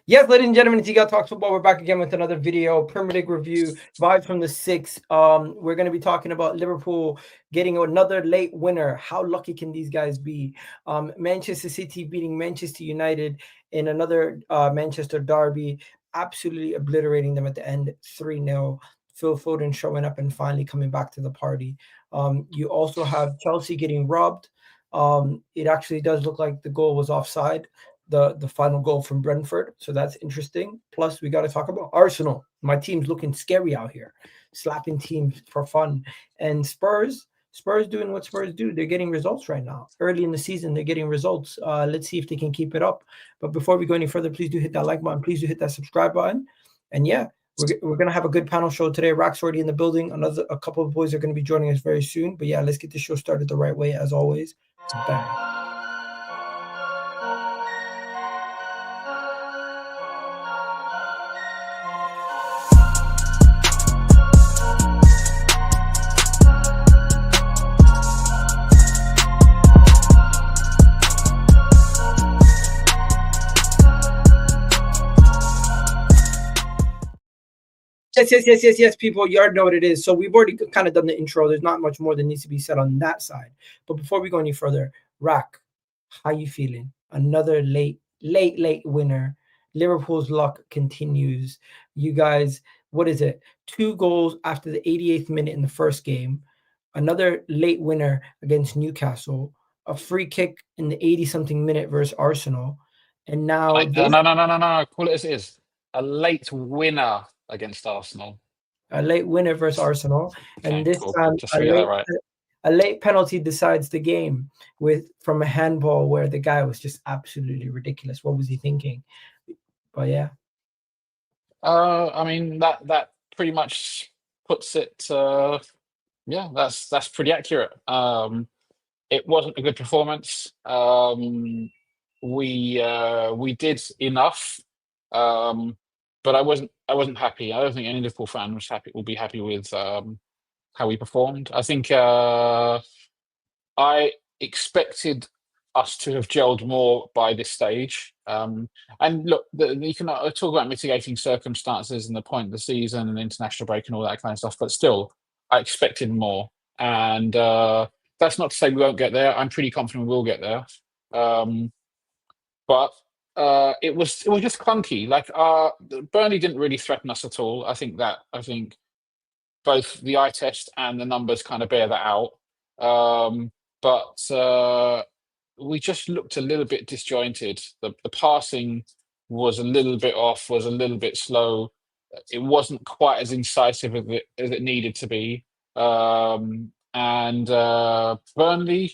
Yes, ladies and gentlemen, it's Eagle Talks Football. We're back again with another video, Premier League review, vibes from the six. We're going to be talking about Liverpool getting another late winner. How lucky can these guys be? Manchester City beating Manchester United in another Manchester derby, absolutely obliterating them at the end, 3-0. Phil Foden showing up and finally coming back to the party. You also have Chelsea getting robbed. It actually does look like the goal was offside, the final goal from Brentford. So that's interesting. Plus, we got to talk about Arsenal. My team's looking scary out here, slapping teams for fun. And Spurs doing what Spurs do. They're getting results right now. Early in the season, they're getting results. Let's see if they can keep it up. But before we go any further, please do hit that like button. Please do hit that subscribe button. And yeah, we're gonna have a good panel show today. Rack's already in the building. A couple of boys are gonna be joining us very soon. But yeah, let's get the show started the right way as always. Bang. Yes, people. You already know what it is. So we've already kind of done the intro. There's not much more that needs to be said on that side. But before we go any further, Rack, how you feeling? Another late winner. Liverpool's luck continues. You guys, what is it? 2 goals after the 88th minute in the first game. Another late winner against Newcastle. A free kick in the 80-something minute versus Arsenal. And now No. Call it as it is. A late winner against Arsenal. A late winner versus Arsenal. And this time just get that right. A late penalty decides the game from a handball where the guy was just absolutely ridiculous. What was he thinking? But yeah. I mean that pretty much puts it. Yeah, that's pretty accurate. It wasn't a good performance. We did enough, but I wasn't happy. I don't think any Liverpool fan will be happy with how we performed. I think I expected us to have gelled more by this stage. And look, you can talk about mitigating circumstances and the point of the season and international break and all that kind of stuff, but still, I expected more. And that's not to say we won't get there. I'm pretty confident we'll get there. But it was just clunky. Like Burnley didn't really threaten us at all. I think both the eye test and the numbers kind of bear that out. But we just looked a little bit disjointed. The passing was a little bit off, was a little bit slow. It wasn't quite as incisive as it needed to be. And Burnley,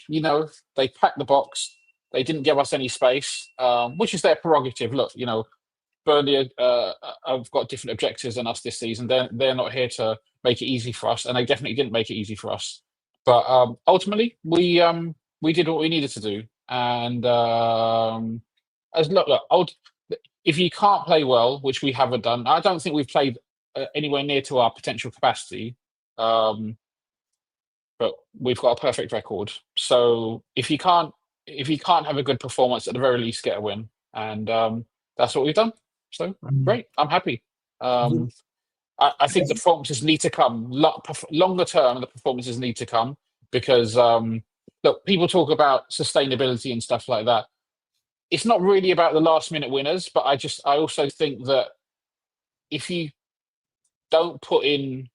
they packed the box. They didn't give us any space, which is their prerogative. Look, Burnley have got different objectives than us this season. They're not here to make it easy for us, and they definitely didn't make it easy for us. But ultimately, we did what we needed to do. And if you can't play well, which we haven't done, I don't think we've played anywhere near to our potential capacity. But we've got a perfect record. So if you can't have a good performance, at the very least get a win, and that's what we've done. So great, I'm happy. I think the performances need to come longer term. The performances need to come because look, people talk about sustainability and stuff like that. It's not really about the last minute winners, but I also think that if you don't put in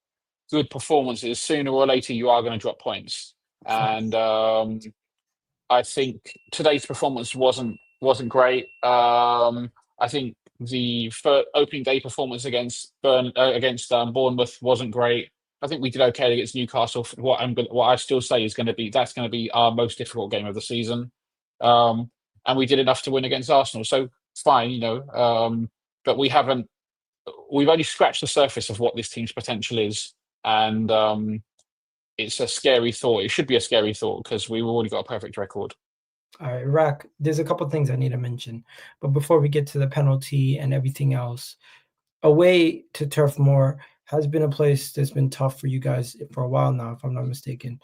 good performances, sooner or later you are going to drop points. And I think today's performance wasn't great. I think the opening day performance against Bournemouth wasn't great. I think we did okay against Newcastle. What I still say is that's going to be our most difficult game of the season. And we did enough to win against Arsenal, so fine, but we've only scratched the surface of what this team's potential is, and it's a scary thought. It should be a scary thought because we've already got a perfect record. All right, Rack, there's a couple of things I need to mention, but before we get to the penalty and everything else, away to Turf Moor has been a place that's been tough for you guys for a while now, if I'm not mistaken.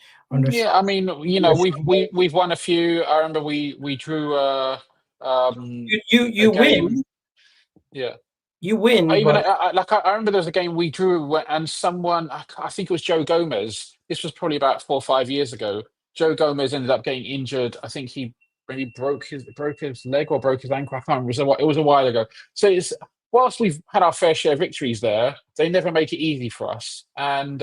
Yeah, I mean, we've won a few. I remember we drew. You win. Yeah. You win, Even but I remember there was a game we drew and someone, I think it was Joe Gomez. This was probably about 4 or 5 years ago. Joe Gomez ended up getting injured. I think he maybe broke his leg or broke his ankle. I can't remember. It was a while ago. So it's whilst we've had our fair share of victories there, they never make it easy for us. And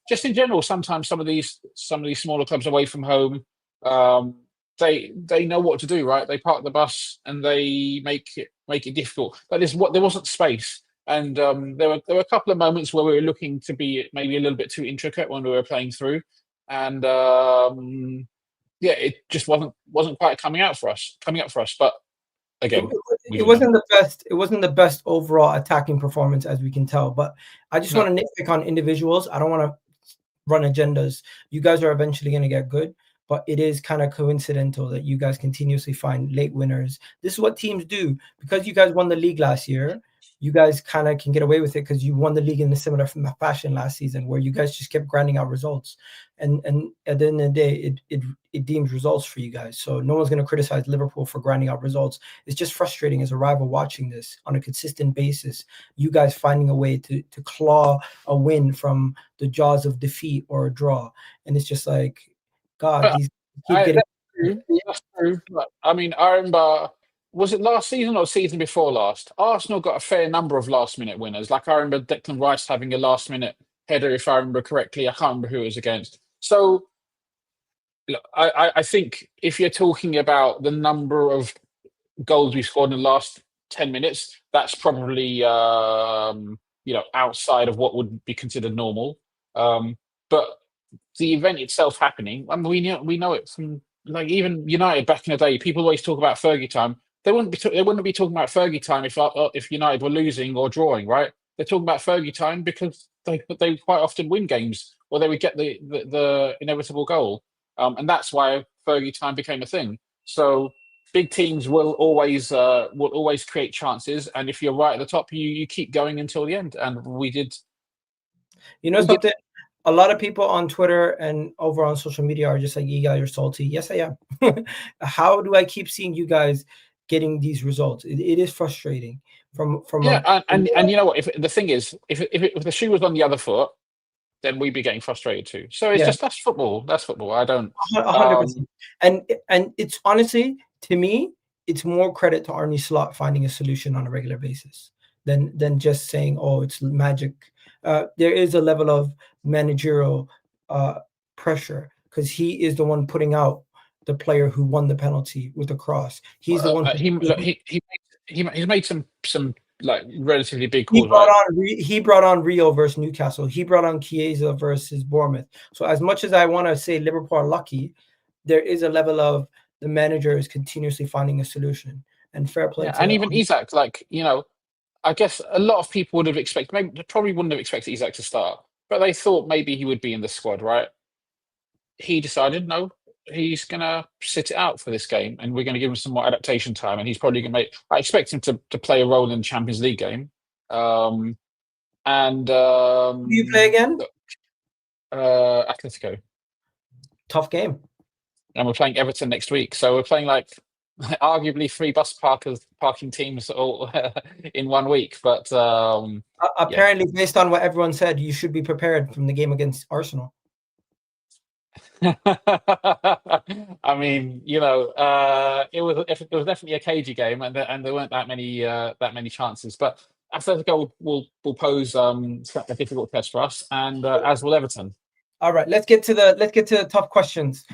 just in general, sometimes some of these smaller clubs away from home, um, they know what to do, right? They park the bus and they make it difficult. But there wasn't space, and there were a couple of moments where we were looking to be maybe a little bit too intricate when we were playing through, and yeah, it just wasn't quite coming up for us. But it, again, we it didn't know. wasn't the best. It wasn't the best overall attacking performance, as we can tell. But I just No, want to nitpick on individuals. I don't want to run agendas. You guys are eventually going to get good, but it is kind of coincidental that you guys continuously find late winners. This is what teams do. Because you guys won the league last year, you guys kind of can get away with it because you won the league in a similar fashion last season, where you guys just kept grinding out results. And at the end of the day, it deems results for you guys. So no one's going to criticize Liverpool for grinding out results. It's just frustrating as a rival watching this on a consistent basis. You guys finding a way to claw a win from the jaws of defeat or a draw, and it's just like, God, but these keep getting. that's true. That's true. But, I mean, I remember. Was it last season or season before last? Arsenal got a fair number of last-minute winners. Like I remember Declan Rice having a last-minute header, if I remember correctly. I can't remember who it was against. So look, I think if you're talking about the number of goals we scored in the last 10 minutes, that's probably outside of what would be considered normal. But the event itself happening, I mean, we know it from like even United back in the day. People always talk about Fergie time. They wouldn't be talking about Fergie time if United were losing or drawing, right? They're talking about Fergie time because they quite often win games or they would get the inevitable goal, and that's why Fergie time became a thing. So big teams will always create chances, and if you're right at the top, you keep going until the end, and we did. You know We did. something? A lot of people on Twitter and over on social media are just like, "You guys are salty." Yes, I am. How do I keep seeing you guys getting these results? It is frustrating. From Yeah, a and you know what? If the thing is, if the shoe was on the other foot, then we'd be getting frustrated too. So it's yeah, just that's football. That's football. I don't. hundred Um, percent. And it's honestly, to me, it's more credit to Arnie Slot finding a solution on a regular basis than just saying, "Oh, it's magic." There is a level of managerial uh, pressure because he is the one putting out the player who won the penalty with the cross. He's the one who he look, he's made some like relatively big he calls, brought right? on he brought on Rio versus Newcastle. He brought on Chiesa versus Bournemouth. So as much as I want to say Liverpool are lucky, there is a level of the manager is continuously finding a solution. And fair play Yeah, and to even Isak, like I guess a lot of people would have expected, maybe they probably wouldn't have expected Isak to start, but they thought maybe he would be in the squad, right? He decided no, he's gonna sit it out for this game, and we're gonna give him some more adaptation time, and he's probably gonna make. I expect him to play a role in the Champions League game, um, and who you play again. Atletico, Tough game. and we're playing Everton next week, so we're playing like arguably three bus parking teams all in 1 week, but yeah. Apparently, based on what everyone said, you should be prepared from the game against Arsenal. I mean, it was definitely a cagey game, and there weren't that many chances. But Atletico will pose a difficult test for us, and as will Everton. All right, let's get to the tough questions.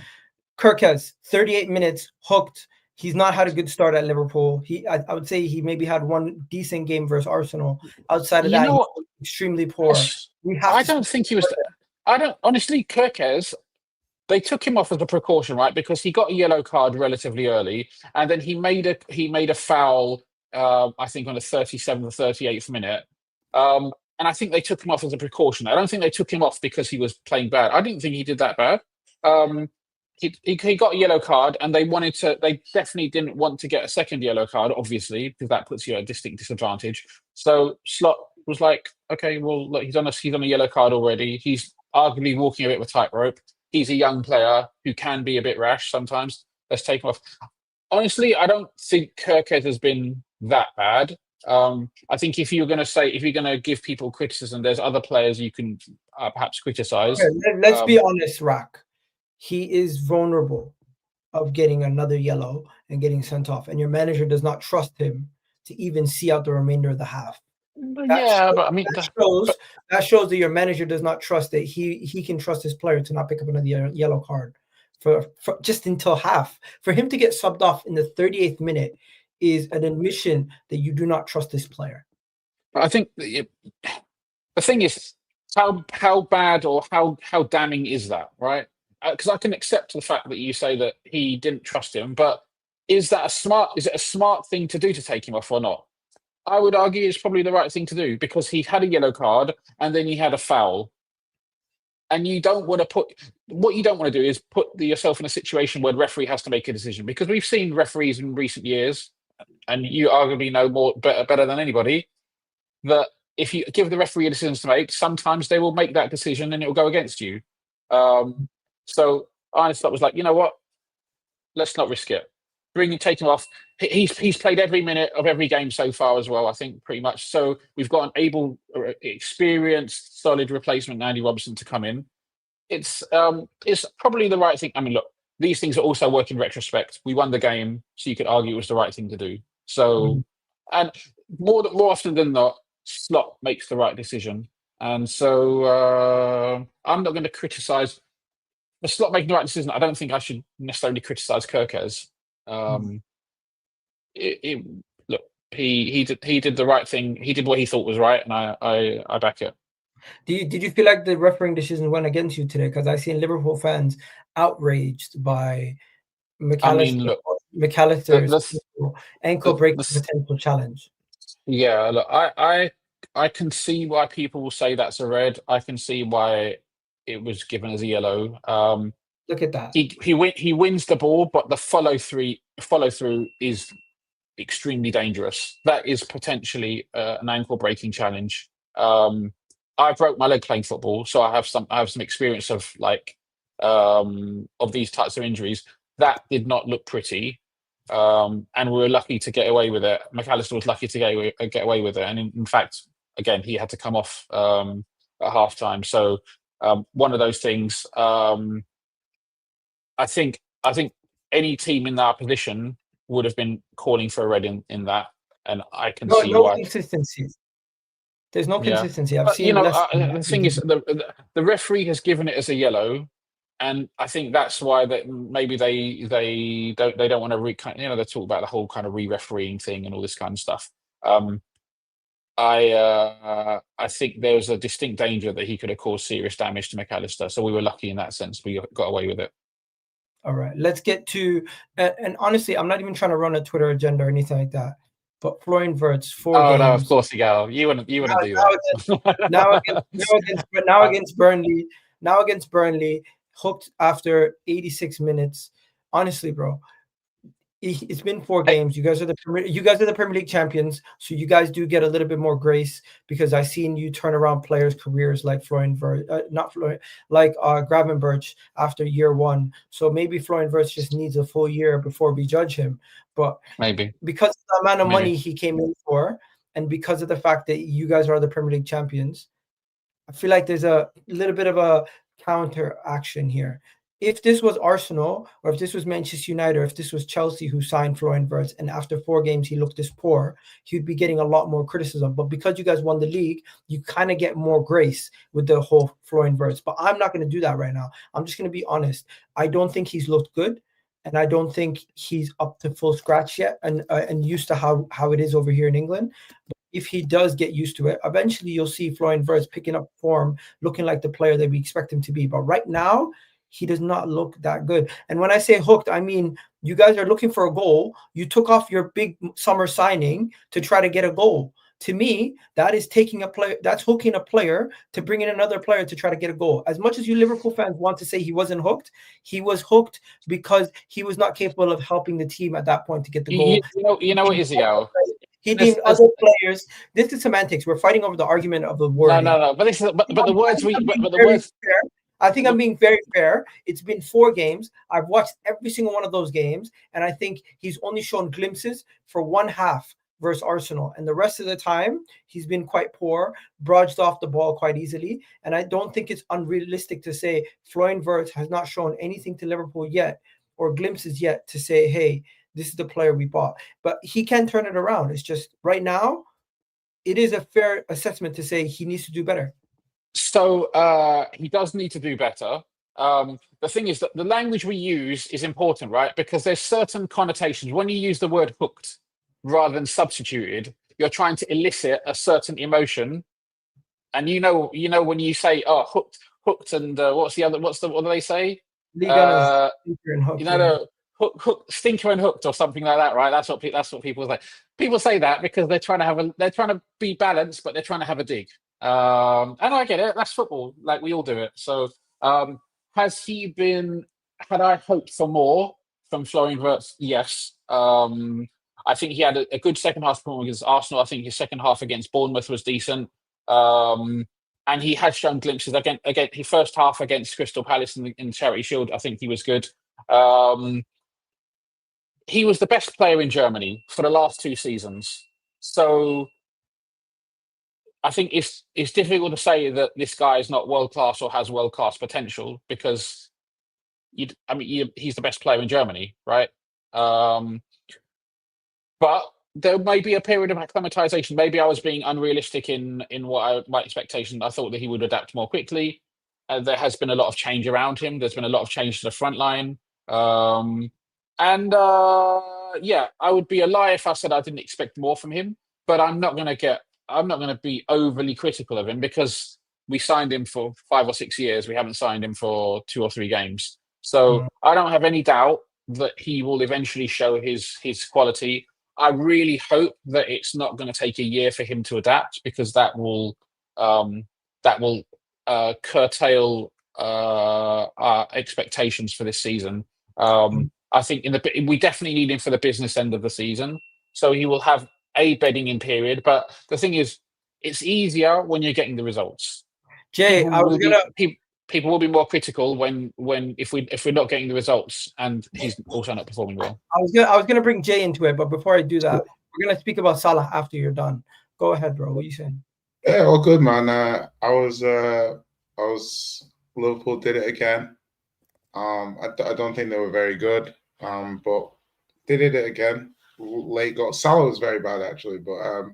Kerkez, 38 minutes, hooked. He's not had a good start at Liverpool. I would say he maybe had one decent game versus Arsenal. Outside of You that, know he's what? extremely poor. We have I to. don't think he was. I don't honestly. Kerkez. They took him off as a precaution, right? Because he got a yellow card relatively early, and then he made a foul. I think on the 37th or 38th minute, and I think they took him off as a precaution. I don't think they took him off because he was playing bad. I didn't think he did that bad. Um, he got a yellow card, and they wanted to. They definitely didn't want to get a second yellow card, obviously, because that puts you at a distinct disadvantage. So Slot was like, okay, well, look, he's on a yellow card already. He's arguably walking a bit of a tightrope. He's a young player who can be a bit rash sometimes. Let's take him off. Honestly, I don't think Kerkez has been that bad. I think if you're going to give people criticism, there's other players you can perhaps criticize. Okay, let's be honest, Rack. He is vulnerable of getting another yellow and getting sent off, and your manager does not trust him to even see out the remainder of the half. But I mean, that shows that your manager does not trust that he can trust his player to not pick up another yellow card for just until half. For him to get subbed off in the 38th minute is an admission that you do not trust this player. I think the thing is, how bad or how damning is that, right? Because I can accept the fact that you say that he didn't trust him, but is it a smart thing to do to take him off or not? I would argue it's probably the right thing to do because he had a yellow card and then he had a foul. And you don't want to do is put yourself in a situation where the referee has to make a decision, because we've seen referees in recent years, and you arguably know better than anybody, that if you give the referee a decision to make, sometimes they will make that decision and it will go against you. So I just thought, was like, you know what? Let's not risk it. Take him off. He's played every minute of every game so far as well, I think, pretty much. So we've got an able, experienced, solid replacement, Andy Robertson, to come in. It's probably the right thing. I mean, look, these things are also work in retrospect. We won the game, so you could argue it was the right thing to do. So, and more often than not, Slot makes the right decision. And so I'm not going to criticise the Slot making the right decision. I don't think I should necessarily criticise Kerkez. Look, he did the right thing. He did what he thought was right, and I back it. Did you feel like the refereeing decision went against you today? Because I've seen Liverpool fans outraged by McAllister's ankle breaking potential challenge. Yeah, look, I can see why people will say that's a red. I can see why it was given as a yellow. Look at that. He wins the ball, but the follow through is extremely dangerous. That is potentially an ankle breaking challenge. I broke my leg playing football, so I have some experience of of these types of injuries. That did not look pretty, and we were lucky to get away with it. McAllister was lucky to get away with it, and in fact, again, he had to come off at half time. So one of those things. I think any team in our position would have been calling for a red in that, and I can see why. Consistency. There's no consistency. I've seen. The thing is, the referee has given it as a yellow, and I think that's why that maybe they don't want to they talk about the whole kind of re-refereeing thing and all this kind of stuff. I think there's a distinct danger that he could have caused serious damage to McAllister. So we were lucky in that sense. We got away with it. All right, let's get to and honestly, I'm not even trying to run a Twitter agenda or anything like that. But Florian Wirtz, 4 games. No, of course you go. You wouldn't do that. Now against Burnley, hooked after 86 minutes. Honestly, bro, it's been 4 games. You guys are the Premier League champions, so you guys do get a little bit more grace because I've seen you turn around players' careers like Gravenberch after year 1. So maybe Florian Wirtz just needs a full year before we judge him. But maybe because of the amount of money he came in for, and because of the fact that you guys are the Premier League champions, I feel like there's a little bit of a counter action here. If this was Arsenal, or if this was Manchester United, or if this was Chelsea who signed Florian Wirtz, and after 4 games he looked this poor, he'd be getting a lot more criticism. But because you guys won the league, you kind of get more grace with the whole Florian Wirtz. But I'm not going to do that right now. I'm just going to be honest. I don't think he's looked good, and I don't think he's up to full scratch yet and used to how it is over here in England. But if he does get used to it, eventually you'll see Florian Wirtz picking up form, looking like the player that we expect him to be. But right now, he does not look that good. And when I say hooked, I mean, you guys are looking for a goal. You took off your big summer signing to try to get a goal. To me, that is taking a player, that's hooking a player to bring in another player to try to get a goal. As much as you Liverpool fans want to say he wasn't hooked, he was hooked because he was not capable of helping the team at that point to get the goal. You know what is it, He deemed other players. This is semantics. We're fighting over the argument of the word. No. But the words I think I'm being very fair. It's been 4 games. I've watched every single one of those games, and I think he's only shown glimpses for one half versus Arsenal. And the rest of the time, he's been quite poor, brudged off the ball quite easily. And I don't think it's unrealistic to say Florian Wirtz has not shown anything to Liverpool yet, or glimpses yet, to say, hey, this is the player we bought. But he can turn it around. It's just right now, it is a fair assessment to say he needs to do better. So he does need to do better. The thing is that the language we use is important, right? Because there's certain connotations. When you use the word hooked rather than substituted, you're trying to elicit a certain emotion. And you know when you say, "Oh, hooked," and what do they say? Liga and hooked, The hook, stinker and hooked, or something like that, right? That's what people say. People say that because they're trying to be balanced, but they're trying to have a dig. And I get it. That's football. Like, we all do it. So, had I hoped for more from Florian Wirtz? Yes. I think he had a good second half performance against Arsenal. I think his second half against Bournemouth was decent. And he has shown glimpses again. His first half against Crystal Palace in Charity Shield, I think he was good. He was the best player in Germany for the last 2 seasons. So I think it's difficult to say that this guy is not world class or has world class potential, because he's the best player in Germany, right? But there may be a period of acclimatization. Maybe I was being unrealistic in my expectation. I thought that he would adapt more quickly. There has been a lot of change around him. There's been a lot of change to the front line. I would be a lie if I said I didn't expect more from him. But I'm not going to be overly critical of him, because we signed him for 5 or 6 years. We haven't signed him for 2 or 3 games. So I don't have any doubt that he will eventually show his quality. I really hope that it's not going to take a year for him to adapt, because that will curtail our expectations for this season. I think we definitely need him for the business end of the season, so he will have a bedding in period. But the thing is, it's easier when you're getting the results. Jay, People will be more critical if we're not getting the results and he's also not performing well. I was gonna bring Jay into it, but before I do that, we're gonna speak about Salah after you're done. Go ahead, bro. What are you saying? Yeah, all good, man. I was Liverpool did it again. I don't think they were very good, but they did it again. Late got Salah was very bad actually, but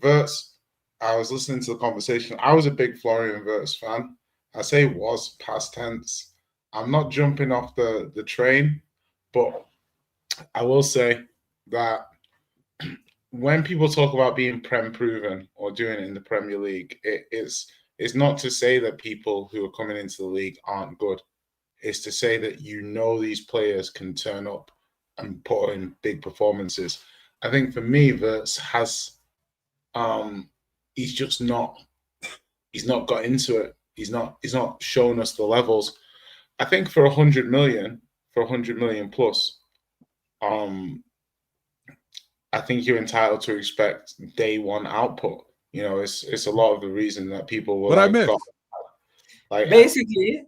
Wirtz. I was listening to the conversation. I was a big Florian Wirtz fan. I say was past tense. I'm not jumping off the train, but I will say that when people talk about being Prem proven or doing it in the Premier League, it's not to say that people who are coming into the league aren't good. It's to say that these players can turn up and put in big performances. I think for me, Wirtz has he's not got into it. He's not shown us the levels. I think for 100 million plus, I think you're entitled to expect day one output. It's a lot of the reason that people were basically,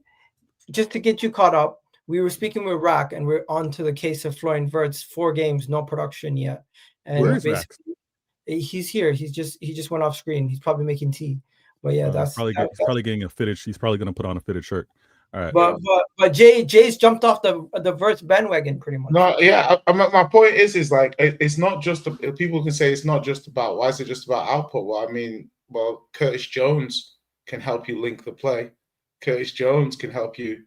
just to get you caught up, we were speaking with Rack, and we're on to the case of Florian Wirtz. 4 games, no production yet. And where is Rack? He's here. He just went off screen. He's probably making tea. But yeah, he's probably getting a fitted. He's probably going to put on a fitted shirt. All right. But Jay's jumped off the Wirtz bandwagon pretty much. No, yeah. My point is like it's not just people can say it's not just about why is it just about output? Well, Curtis Jones can help you link the play. Curtis Jones can help you.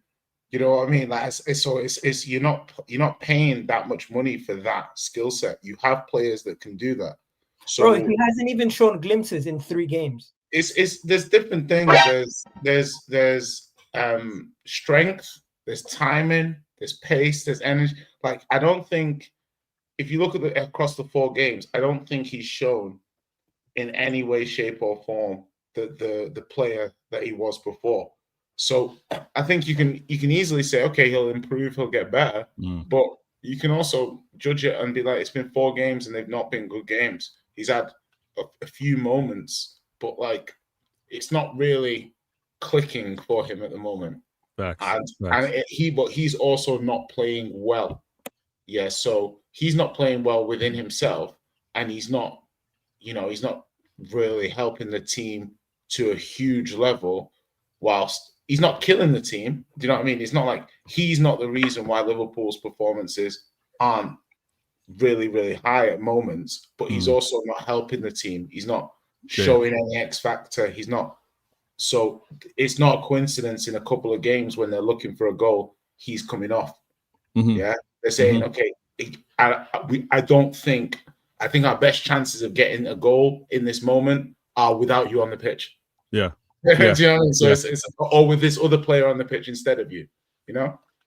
You know what I mean? Like it's you're not paying that much money for that skill set. You have players that can do that. So bro, he hasn't even shown glimpses in 3 games. There's different things. There's strength, there's timing, there's pace, there's energy. Like, I don't think if you look at across the 4 games, I don't think he's shown in any way, shape, or form the player that he was before. So I think you can easily say, okay, he'll improve, he'll get better, but you can also judge it and be like, it's been 4 games and they've not been good games. He's had a few moments, but like it's not really clicking for him at the moment. Facts. But he's also not playing well. Yeah, so he's not playing well within himself, and he's not he's not really helping the team to a huge level, whilst he's not killing the team. Do you know what I mean? It's not like he's not the reason why Liverpool's performances aren't really, really high at moments, but he's also not helping the team. He's not showing any X factor. He's not. So it's not a coincidence in a couple of games when they're looking for a goal, he's coming off. Yeah, they're saying, okay, I think our best chances of getting a goal in this moment are without you on the pitch. Yeah. Do you know what I mean? So it's or with this other player on the pitch instead of you.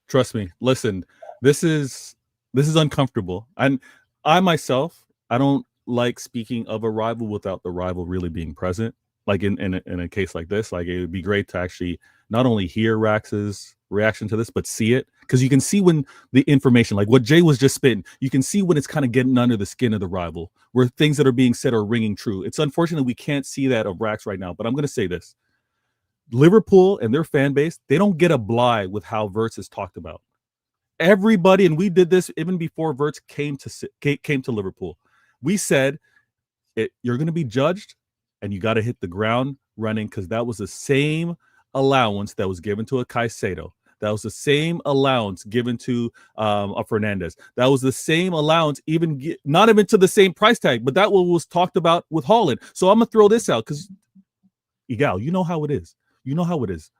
Trust me. Listen, this is uncomfortable, and I myself, I don't like speaking of a rival without the rival really being present. Like in a case like this, like it would be great to actually not only hear Rax's reaction to this, but see it, because you can see when the information, like what Jay was just spitting, you can see when it's kind of getting under the skin of the rival, where things that are being said are ringing true. It's unfortunate we can't see that of Rax right now, but I'm going to say this: Liverpool and their fan base, they don't get a bly with how Wirtz is talked about. Everybody, and we did this even before Wirtz came to Liverpool. We said you're going to be judged, and you got to hit the ground running, because that was the same allowance that was given to a Caicedo. That was the same allowance given to a Fernandez. That was the same allowance, not even to the same price tag, but that was talked about with Haaland. So I'm going to throw this out because, Igal, you know how it is. You know how it is.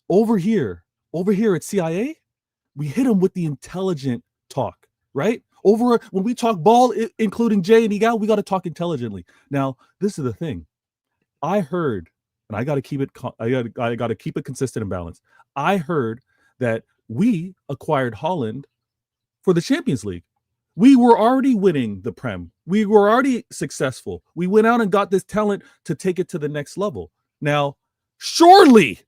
Over here at CIA, we hit them with the intelligent talk, right? Over when we talk ball, including Jay and Igal, we got to talk intelligently. Now, this is the thing. I heard, and I got to keep it. I got to keep it consistent and balanced. I heard that we acquired Haaland for the Champions League. We were already winning the Prem. We were already successful. We went out and got this talent to take it to the next level. Now, surely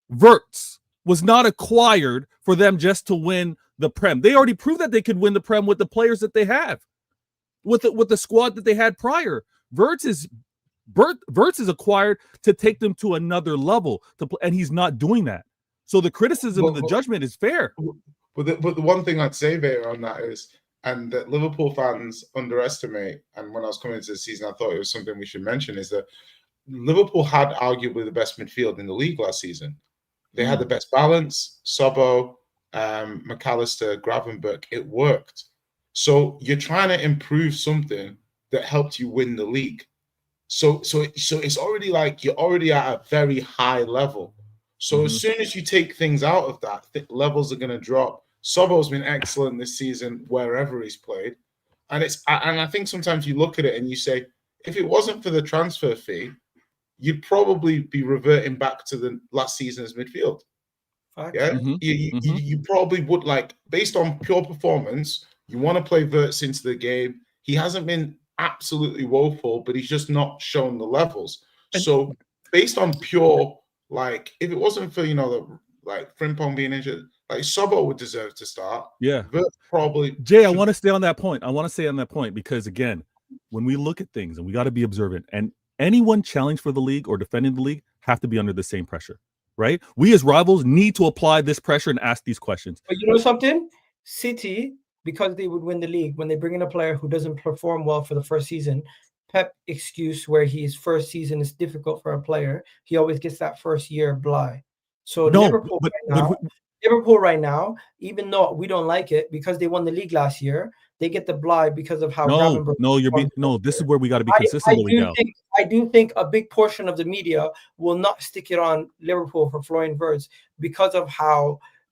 Wirtz was not acquired for them just to win the Prem. They already proved that they could win the Prem with the players that they have, with the squad that they had prior. Wirtz is acquired to take them to another level, and he's not doing that. So the criticism and the judgment is fair. But the one thing I'd say there on that is, and that Liverpool fans underestimate, and when I was coming into the season, I thought it was something we should mention, is that Liverpool had arguably the best midfield in the league last season. They had the best balance, Sobo, McAllister, Gravenberch. It worked. So you're trying to improve something that helped you win the league. So it's already like you're already at a very high level. So as soon as you take things out of that, levels are going to drop. Sobo's been excellent this season wherever he's played, and I think sometimes you look at it and you say, if it wasn't for the transfer fee, you'd probably be reverting back to the last season's midfield. Yeah, you probably would, like, based on pure performance. You want to play Wirtz into the game. He hasn't been absolutely woeful, but he's just not shown the levels. So based on pure, like, if it wasn't for like Frimpong being injured, like Sobo would deserve to start. Yeah, Wirtz probably. Jay, I want to stay on that point. I want to stay on that point because, again, when we look at things, and we got to be observant, and anyone challenged for the league or defending the league have to be under the same pressure, right? We as rivals need to apply this pressure and ask these questions. But you know something? City, because they would win the league, when they bring in a player who doesn't perform well for the first season, Pep excuse where his first season is difficult for a player, he always gets that first year bly. So Liverpool right now, even though we don't like it because they won the league last year, they get the bly because of how. This is where we got to be consistent. I do think a big portion of the media will not stick it on Liverpool for Florian Wirtz because of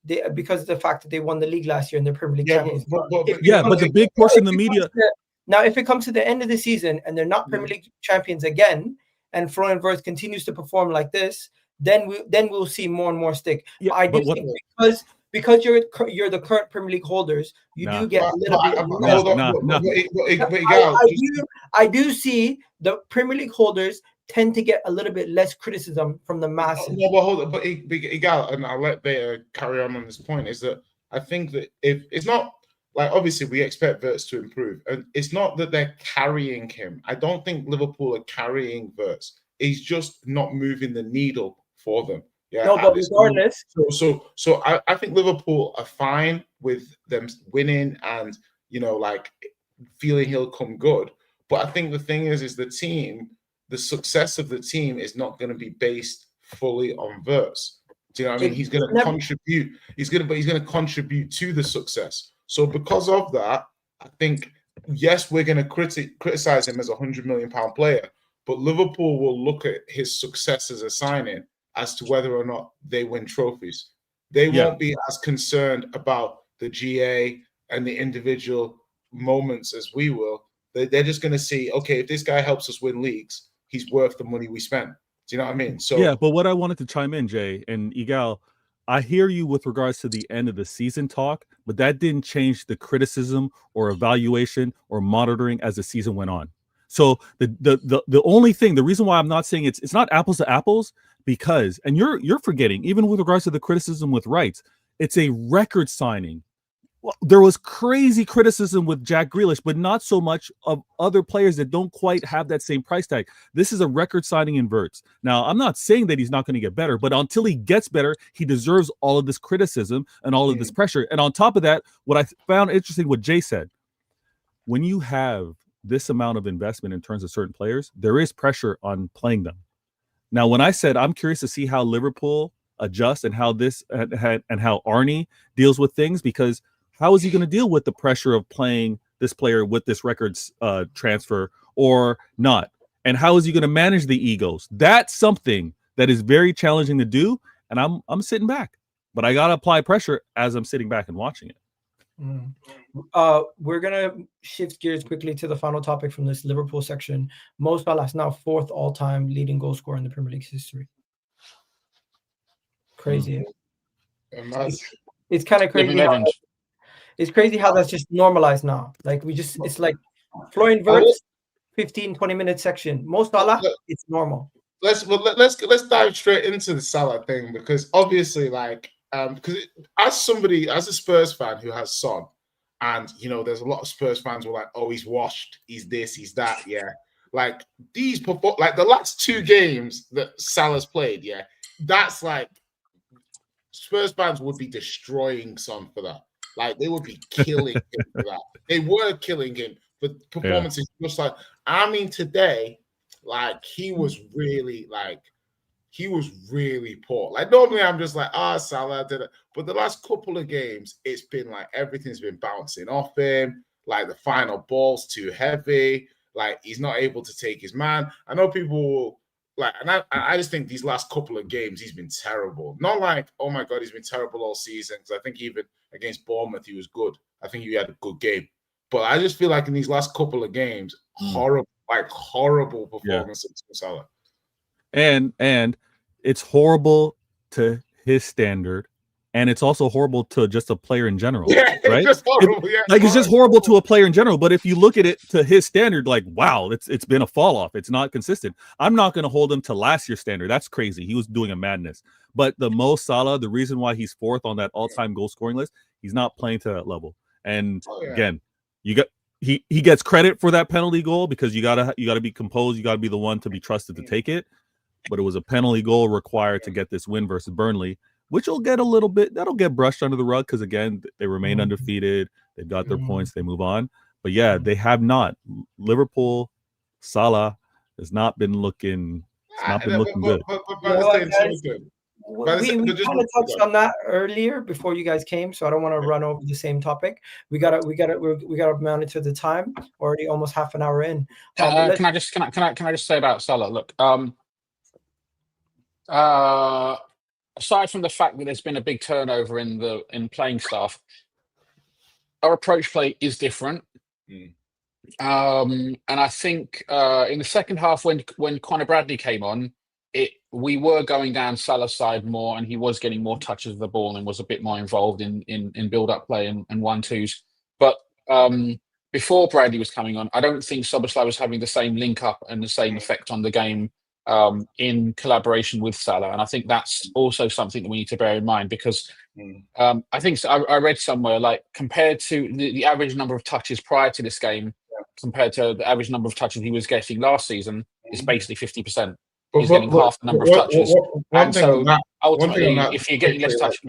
the fact that they won the league last year and they're Premier League champions. But the big portion of the media. Now, if it comes to the end of the season and they're not Premier League champions again, and Florian Wirtz continues to perform like this, then we'll see more and more stick. Yeah, I do think because you're the current Premier League holders, you do get a little bit. I do see the Premier League holders tend to get a little bit less criticism from the masses. No, but hold on. But Igal, and I'll let Beta carry on this point, is that I think that if it's not, like, obviously we expect Wirtz to improve, and it's not that they're carrying him. I don't think Liverpool are carrying Wirtz. He's just not moving the needle for them. Yeah. No, but regardless. So I think Liverpool are fine with them winning and, like, feeling he'll come good. But I think the thing is the team, the success of the team is not going to be based fully on Wirtz. Do you know what I mean? He's going to contribute. He's going to contribute to the success. So because of that, I think yes, we're going to criticize him as a £100 million player, but Liverpool will look at his success as a signing as to whether or not they win trophies. They won't be as concerned about the GA and the individual moments as we will. They're just going to see, okay, if this guy helps us win leagues, he's worth the money we spend. Do you know what I mean? So yeah, but what I wanted to chime in, Jay and Igal, I hear you with regards to the end of the season talk, but that didn't change the criticism or evaluation or monitoring as the season went on. So the only thing, the reason why I'm not saying it's not apples to apples, because, and you're forgetting, even with regards to the criticism with Wright, it's a record signing. Well, there was crazy criticism with Jack Grealish, but not so much of other players that don't quite have that same price tag. This is a record signing in Wirtz. Now, I'm not saying that he's not going to get better, but until he gets better, he deserves all of this criticism and all of this pressure. And on top of that, what I found interesting, what Jay said, when you have this amount of investment in terms of certain players, there is pressure on playing them. Now, when I said I'm curious to see how Liverpool adjusts and how this and how Arnie deals with things, because how is he going to deal with the pressure of playing this player with this records transfer or not? And how is he going to manage the egos? That's something that is very challenging to do. And I'm sitting back, but I got to apply pressure as I'm sitting back and watching it. We're going to shift gears quickly to the final topic from this Liverpool section. Mo Salah is now 4th all-time leading goal scorer in the Premier League's history. Crazy. It's kind of crazy. It's crazy how that's just normalized now. Like it's like Florian Wirtz, 15-20 minute section. Mo Salah, it's normal. Let's dive straight into the Salah thing, because obviously, like, because as a Spurs fan who has Son, and you know, there's a lot of Spurs fans who are like, oh, he's washed, he's this, he's that, yeah. Like like the last 2 games that Salah's played, yeah, that's like Spurs fans would be destroying Son for that. Like, they would be killing him for that. They were killing him for performances. Just like, I mean, today, like, he was really poor. Like, normally I'm just like, Salah did it. But the last couple of games, it's been like everything's been bouncing off him. Like, the final ball's too heavy. Like, he's not able to take his man. I know people will, like, and I just think these last couple of games, he's been terrible. Not like, oh my God, he's been terrible all season. Because I think even against Bournemouth, he was good. I think he had a good game. But I just feel like in these last couple of games, horrible performances from Salah. And it's horrible to his standard. And it's also horrible to just a player in general, right? It's just horrible, it's just horrible to a player in general. But if you look at it to his standard, like, wow, it's been a fall off. It's not consistent. I'm not going to hold him to last year's standard. That's crazy. He was doing a madness. But the Mo Salah, the reason why he's 4th on that all-time goal scoring list, he's not playing to that level. And again, he gets credit for that penalty goal because you gotta be composed. You gotta be the one to be trusted to take it. But it was a penalty goal required to get this win versus Burnley, which will get that'll get brushed under the rug because, again, they remain undefeated. They've got their points. They move on. But, yeah, they have not. Liverpool, Salah has not been looking good. We kind of touched on that earlier before you guys came, so I don't want to run over the same topic. We gotta monitor the time. Already almost half an hour in. Can I just say about Salah? Look, aside from the fact that there's been a big turnover in playing staff, our approach play is different. And I think in the second half, when Conor Bradley came on, we were going down Salah's side more, and he was getting more touches of the ball and was a bit more involved in build-up play and 1-2s. But before Bradley was coming on, I don't think Szoboszlai was having the same link-up and the same effect on the game in collaboration with Salah. And I think that's also something that we need to bear in mind, because I think I read somewhere, like, compared to the average number of touches prior to this game compared to the average number of touches he was getting last season, it's basically 50%. He's getting half the number of touches. And so ultimately, if you're getting less touches,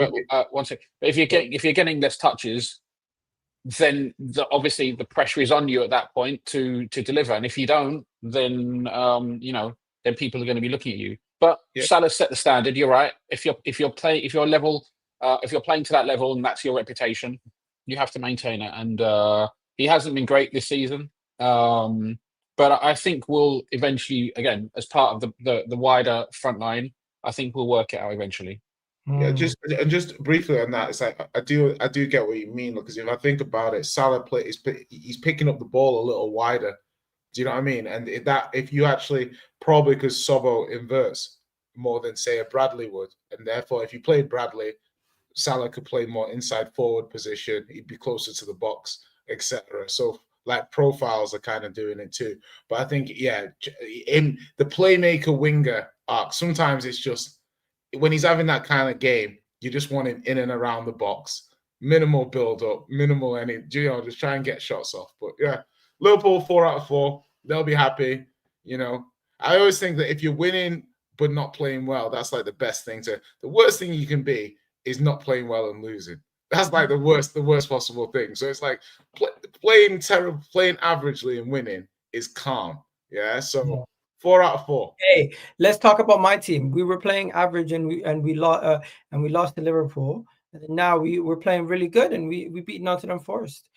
if you're getting less touches, obviously the pressure is on you at that point to deliver. And if you don't, then then people are going to be looking at you. But Salah set the standard. You're right. If you're playing to that level and that's your reputation, you have to maintain it. And he hasn't been great this season. But I think we'll eventually, again, as part of the wider front line, I think we'll work it out eventually. Yeah, just briefly on that, it's like I do get what you mean, because if I think about it, Salah he's picking up the ball a little wider. Do you know what I mean? And if you actually, probably because Sobo inverts more than say a Bradley would, and therefore if you played Bradley, Salah could play more inside forward position. He'd be closer to the box, etc. So like profiles are kind of doing it too. But I think in the playmaker winger arc, sometimes it's just when he's having that kind of game, you just want him in and around the box, minimal build up, minimal just try and get shots off. But yeah, Liverpool 4 out of 4, they'll be happy. I always think that if you're winning but not playing well, that's like the best thing the worst thing you can be is not playing well and losing. That's like the worst possible thing. So it's like playing terrible, playing averagely and winning is calm. Yeah. So 4 out of 4. Hey, let's talk about my team. We were playing average and we lost to Liverpool. And now we're playing really good and we beat Nottingham Forest.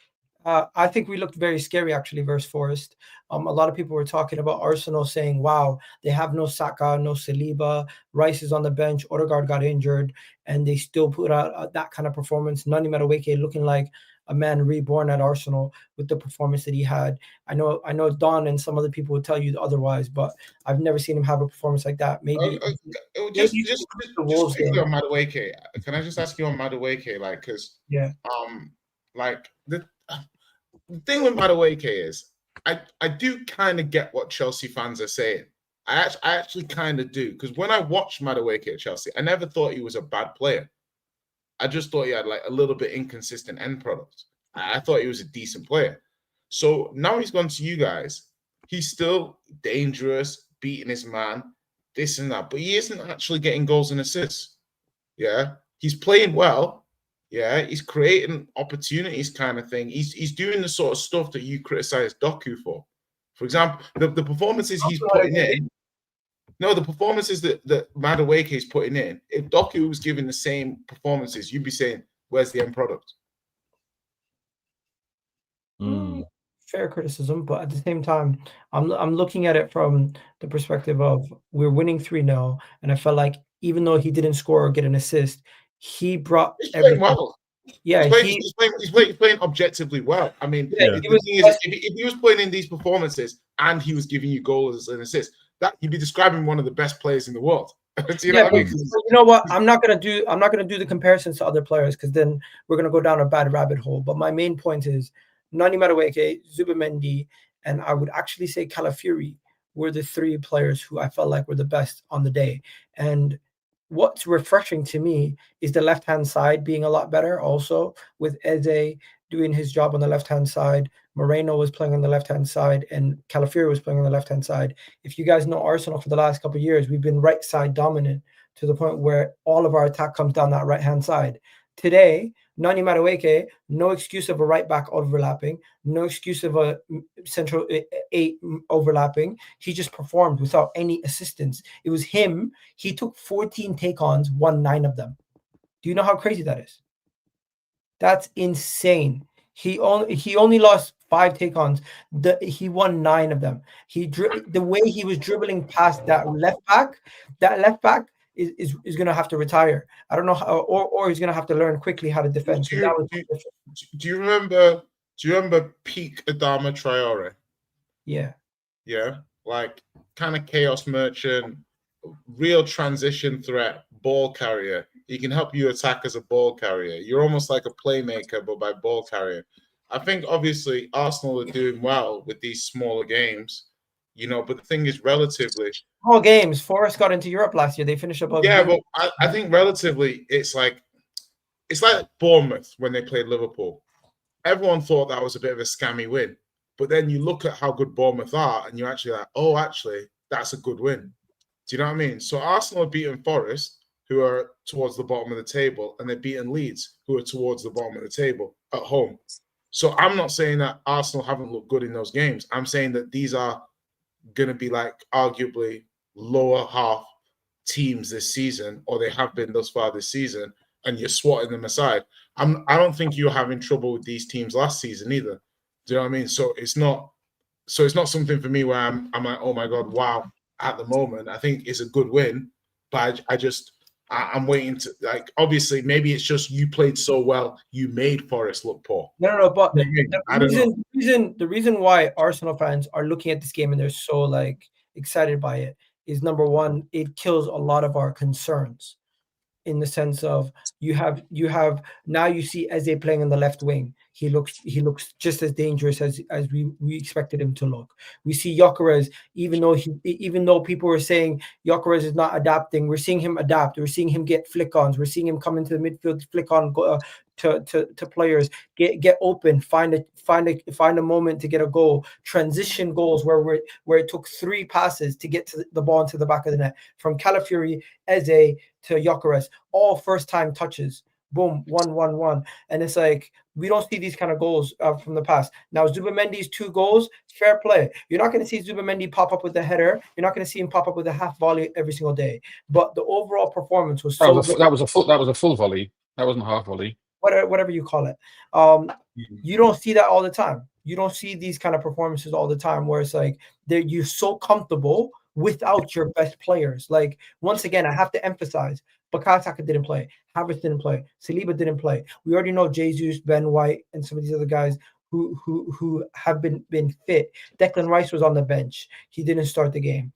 I think we looked very scary actually versus Forest. A lot of people were talking about Arsenal saying, wow, they have no Saka, no Saliba, Rice is on the bench, Odegaard got injured, and they still put out that kind of performance. Noni Madueke looking like a man reborn at Arsenal with the performance that he had. I know Don and some other people would tell you otherwise, but I've never seen him have a performance like that. Maybe just quickly on Madueke. Can I just ask you on Madueke, the thing with Madueke is I do kind of get what Chelsea fans are saying. I actually kind of do, because when I watched Madueke at Chelsea, I never thought he was a bad player. I just thought he had like a little bit inconsistent end product. I thought he was a decent player. So now he's gone to you guys. He's still dangerous, beating his man, this and that, but he isn't actually getting goals and assists. Yeah, he's playing well. Yeah, he's creating opportunities, kind of thing. He's doing the sort of stuff that you criticize Doku for. For example, the performances he's putting in. No, the performances that Madueke is putting in, if Doku was giving the same performances, you'd be saying, where's the end product? Fair criticism, but at the same time, I'm looking at it from the perspective of we're winning 3-0, and I felt like even though he didn't score or get an assist, he brought everything. Well. Yeah, he's playing objectively well. I mean, if he was playing in these performances and he was giving you goals and assists, that you'd be describing one of the best players in the world. You know what I mean? You know what? I'm not gonna do the comparisons to other players, because then we're gonna go down a bad rabbit hole. But my main point is Noni Madueke, Zubi, and I would actually say Calafiori were the 3 players who I felt like were the best on the day. And what's refreshing to me is the left-hand side being a lot better also, with Eze doing his job on the left-hand side. Moreno was playing on the left-hand side and Calafiori was playing on the left-hand side. If you guys know Arsenal for the last couple of years, we've been right side dominant to the point where all of our attack comes down that right-hand side. Today, Noni Madueke, no excuse of a right back overlapping, no excuse of a central 8 overlapping. He just performed without any assistance. It was him. He took 14 take-ons, won 9 of them. Do you know how crazy that is? That's insane. He only lost 5 take-ons. He won 9 of them. The way he was dribbling past that left back is going to have to retire. I don't know how, or he's going to have to learn quickly how to defend. Do you remember peak Adama Traore? Yeah. Yeah, like kind of chaos merchant, real transition threat, ball carrier. He can help you attack as a ball carrier. You're almost like a playmaker, but by ball carrier. I think obviously Arsenal are doing well with these smaller games. But the thing is, relatively small games. Forest got into Europe last year. They finished up. Yeah, but I think relatively, it's like Bournemouth when they played Liverpool. Everyone thought that was a bit of a scammy win, but then you look at how good Bournemouth are, and you're actually like, oh, actually, that's a good win. Do you know what I mean? So Arsenal have beaten Forest, who are towards the bottom of the table, and they've beaten Leeds, who are towards the bottom of the table at home. So I'm not saying that Arsenal haven't looked good in those games. I'm saying that these are going to be like arguably lower half teams this season, or they have been thus far this season, and you're swatting them aside. I don't think you're having trouble with these teams last season either. Do you know what I mean? So it's not something for me where I'm like, oh my God, wow. At the moment, I think it's a good win, but I'm waiting to, like, obviously maybe it's just you played so well, you made Forest look poor. No, but the reason why Arsenal fans are looking at this game and they're so like excited by it is, number one, it kills a lot of our concerns, in the sense of you have now you see Eze playing in the left wing. He looks just as dangerous as we expected him to look. We see Gyokeres, even though people were saying Gyokeres is not adapting, we're seeing him adapt. We're seeing him get flick-ons. We're seeing him come into the midfield, flick on to players, get open, find a moment to get a goal. Transition goals where it took 3 passes to get to the ball into the back of the net, from Calafiori, Eze to Gyokeres, all first-time touches. Boom, 1-1-1. And it's like, we don't see these kind of goals from the past. Now, Zubamendi's 2 goals, fair play. You're not going to see Zubamendi pop up with the header. You're not going to see him pop up with a half volley every single day. But the overall performance was that was a full volley. That wasn't a half volley. Whatever you call it. You don't see that all the time. You don't see these kind of performances all the time, where it's like you're so comfortable without your best players. Like, once again, I have to emphasize, Bukayo Saka didn't play, Havertz didn't play, Saliba didn't play. We already know Jesus, Ben White, and some of these other guys who have been fit. Declan Rice was on the bench. He didn't start the game.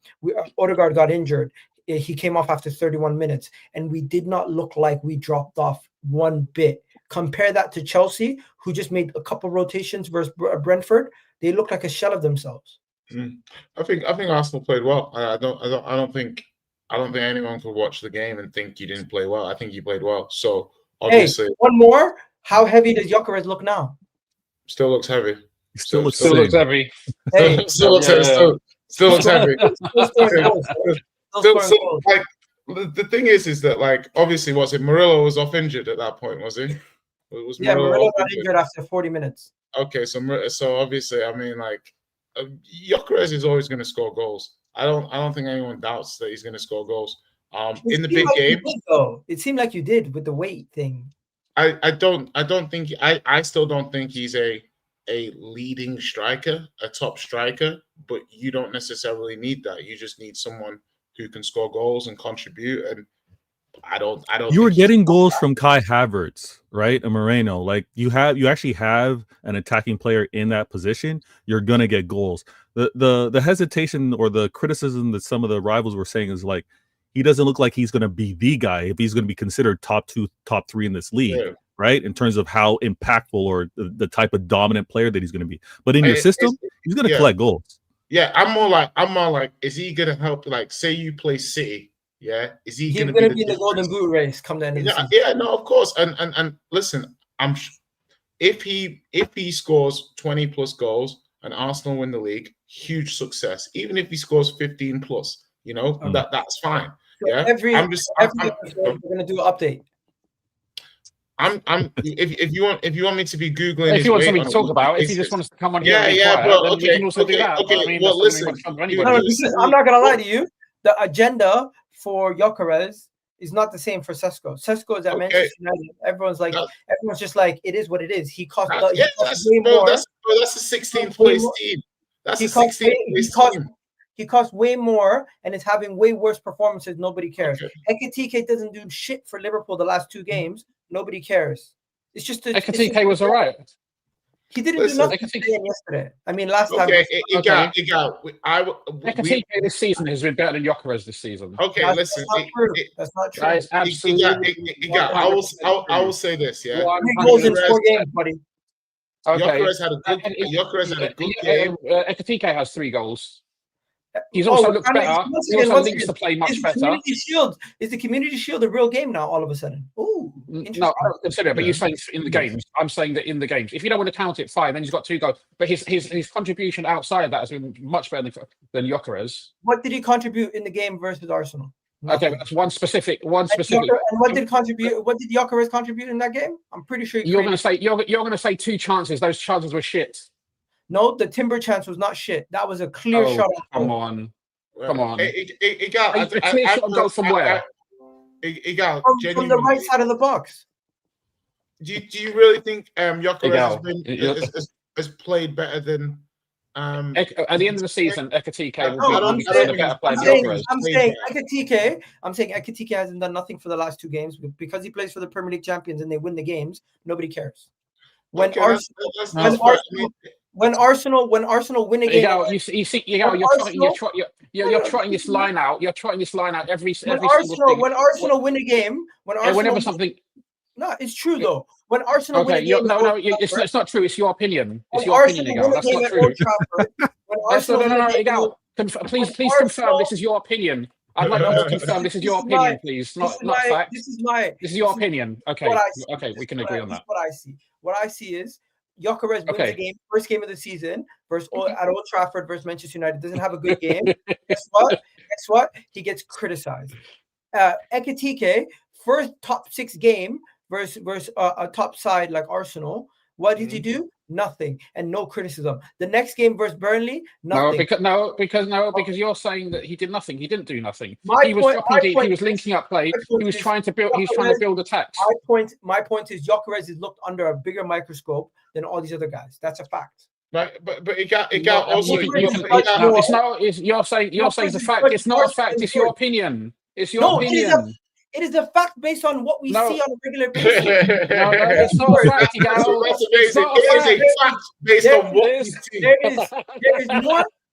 Odegaard got injured. He came off after 31 minutes, and we did not look like we dropped off one bit. Compare that to Chelsea, who just made a couple rotations versus Brentford. They look like a shell of themselves. I think Arsenal played well. I don't think anyone could watch the game and think you didn't play well. I think you played well. So obviously, one more. How heavy does Gyokeres look now? Still looks heavy. Still looks heavy. Hey, still looks heavy. Still, like, the thing is that, like, obviously, was it Murillo was off injured at that point? Was he? Murillo got injured after 40 minutes. Okay, so obviously, I mean, like, Gyokeres is always going to score goals. I don't think anyone doubts that he's going to score goals. In the big game, though, it seemed like you did with the weight thing. I still don't think he's a leading striker, a top striker, but you don't necessarily need that. You just need someone who can score goals and contribute. And I don't. You were getting goals from Kai Havertz, right? And Moreno. Like, you actually have an attacking player in that position. You're gonna get goals. The hesitation or the criticism that some of the rivals were saying is like, he doesn't look like he's gonna be the guy if he's gonna be considered top 2, top 3 in this league. Yeah. Right, in terms of how impactful or the type of dominant player that he's going to be, but in your system, he's going to collect goals. Yeah, I'm more like, is he going to help? Like, say you play City, yeah, is he going to be in the Golden Boot race come the end of the season? Yeah, no, of course. And listen, if he scores 20 plus goals and Arsenal win the league, huge success. Even if he scores 15 plus, that's fine. So yeah, every episode we're going to do an update. If you want me to be googling, if you want something to talk about, if you just want us to come on here, but we can also do that. Okay, I mean, well, listen, I'm not gonna lie to you. The agenda for Gyokeres is not the same for Sesko. Sesko is at Manchester United. Everyone's just like, it is what it is. He cost way more. That's the 16th place team. That's the 16th place team. He costs way more and is having way worse performances. Nobody cares. Ekitike doesn't do shit for Liverpool the last 2 games. Nobody cares. It's just Ekitike was all right. He didn't do nothing yesterday. I mean, last time. Ekitike this season has been better than Gyokeres this season. Okay, listen. That's not true. That is absolutely. I will say this. Yeah. 3 goals in 4 games, buddy. Okay. Gyokeres had a good game. Ekitike has 3 goals. He's also looked better. He also links to play much better. Is the Community Shield a real game now all of a sudden? Ooh, no, I don't consider it, but you're saying in the games. I'm saying that in the games. If you don't want to count it, fine, then he's got 2 goals. But his contribution outside of that has been much better than Gyokeres. What did he contribute in the game versus Arsenal? Okay, but that's one specific. And what did Gyokeres contribute in that game? I'm pretty sure you're going to say 2 chances. Those chances were shit. No, the Timber chance was not shit. That was a clear shot. Come on. A clear shot on goal from where? From the right side of the box. Do you really think Gyokeres has played better than at the end of the season, Ekitike I'm saying Ekitike hasn't done nothing for the last 2 games because he plays for the Premier League champions and they win the games. Nobody cares. When Arsenal win a game, you're trotting this line out. You're trotting this line out every when Arsenal win a game, whenever something. No, it's true though. When Arsenal win a game, it's not true. It's your opinion. It's your opinion, Igal. That's not true. No, Igal. Please confirm this is your opinion. I'd like you to confirm this is your opinion, please. Not fact. This is your opinion. Okay. Okay, we can agree on that. What I see is Gyokeres wins the game, first game of the season, at Old Trafford versus Manchester United. Doesn't have a good game. Guess what? He gets criticized. Ekitike, first top 6 game versus a top side like Arsenal. What did he do? Nothing, and no criticism. The next game versus Burnley, nothing. Because you're saying that he did nothing. He didn't do nothing. He was dropping deep. He was linking up play. He was trying to build. He's trying to build attacks. My point is Gyokeres is looked under a bigger microscope than all these other guys. That's a fact. But it got also. You're saying it's a fact. It's not a fact. It's your opinion. It's your opinion. It is a fact based on what we see on a regular basis. No, it's not a fact, you guys. It is a fact based on what we see.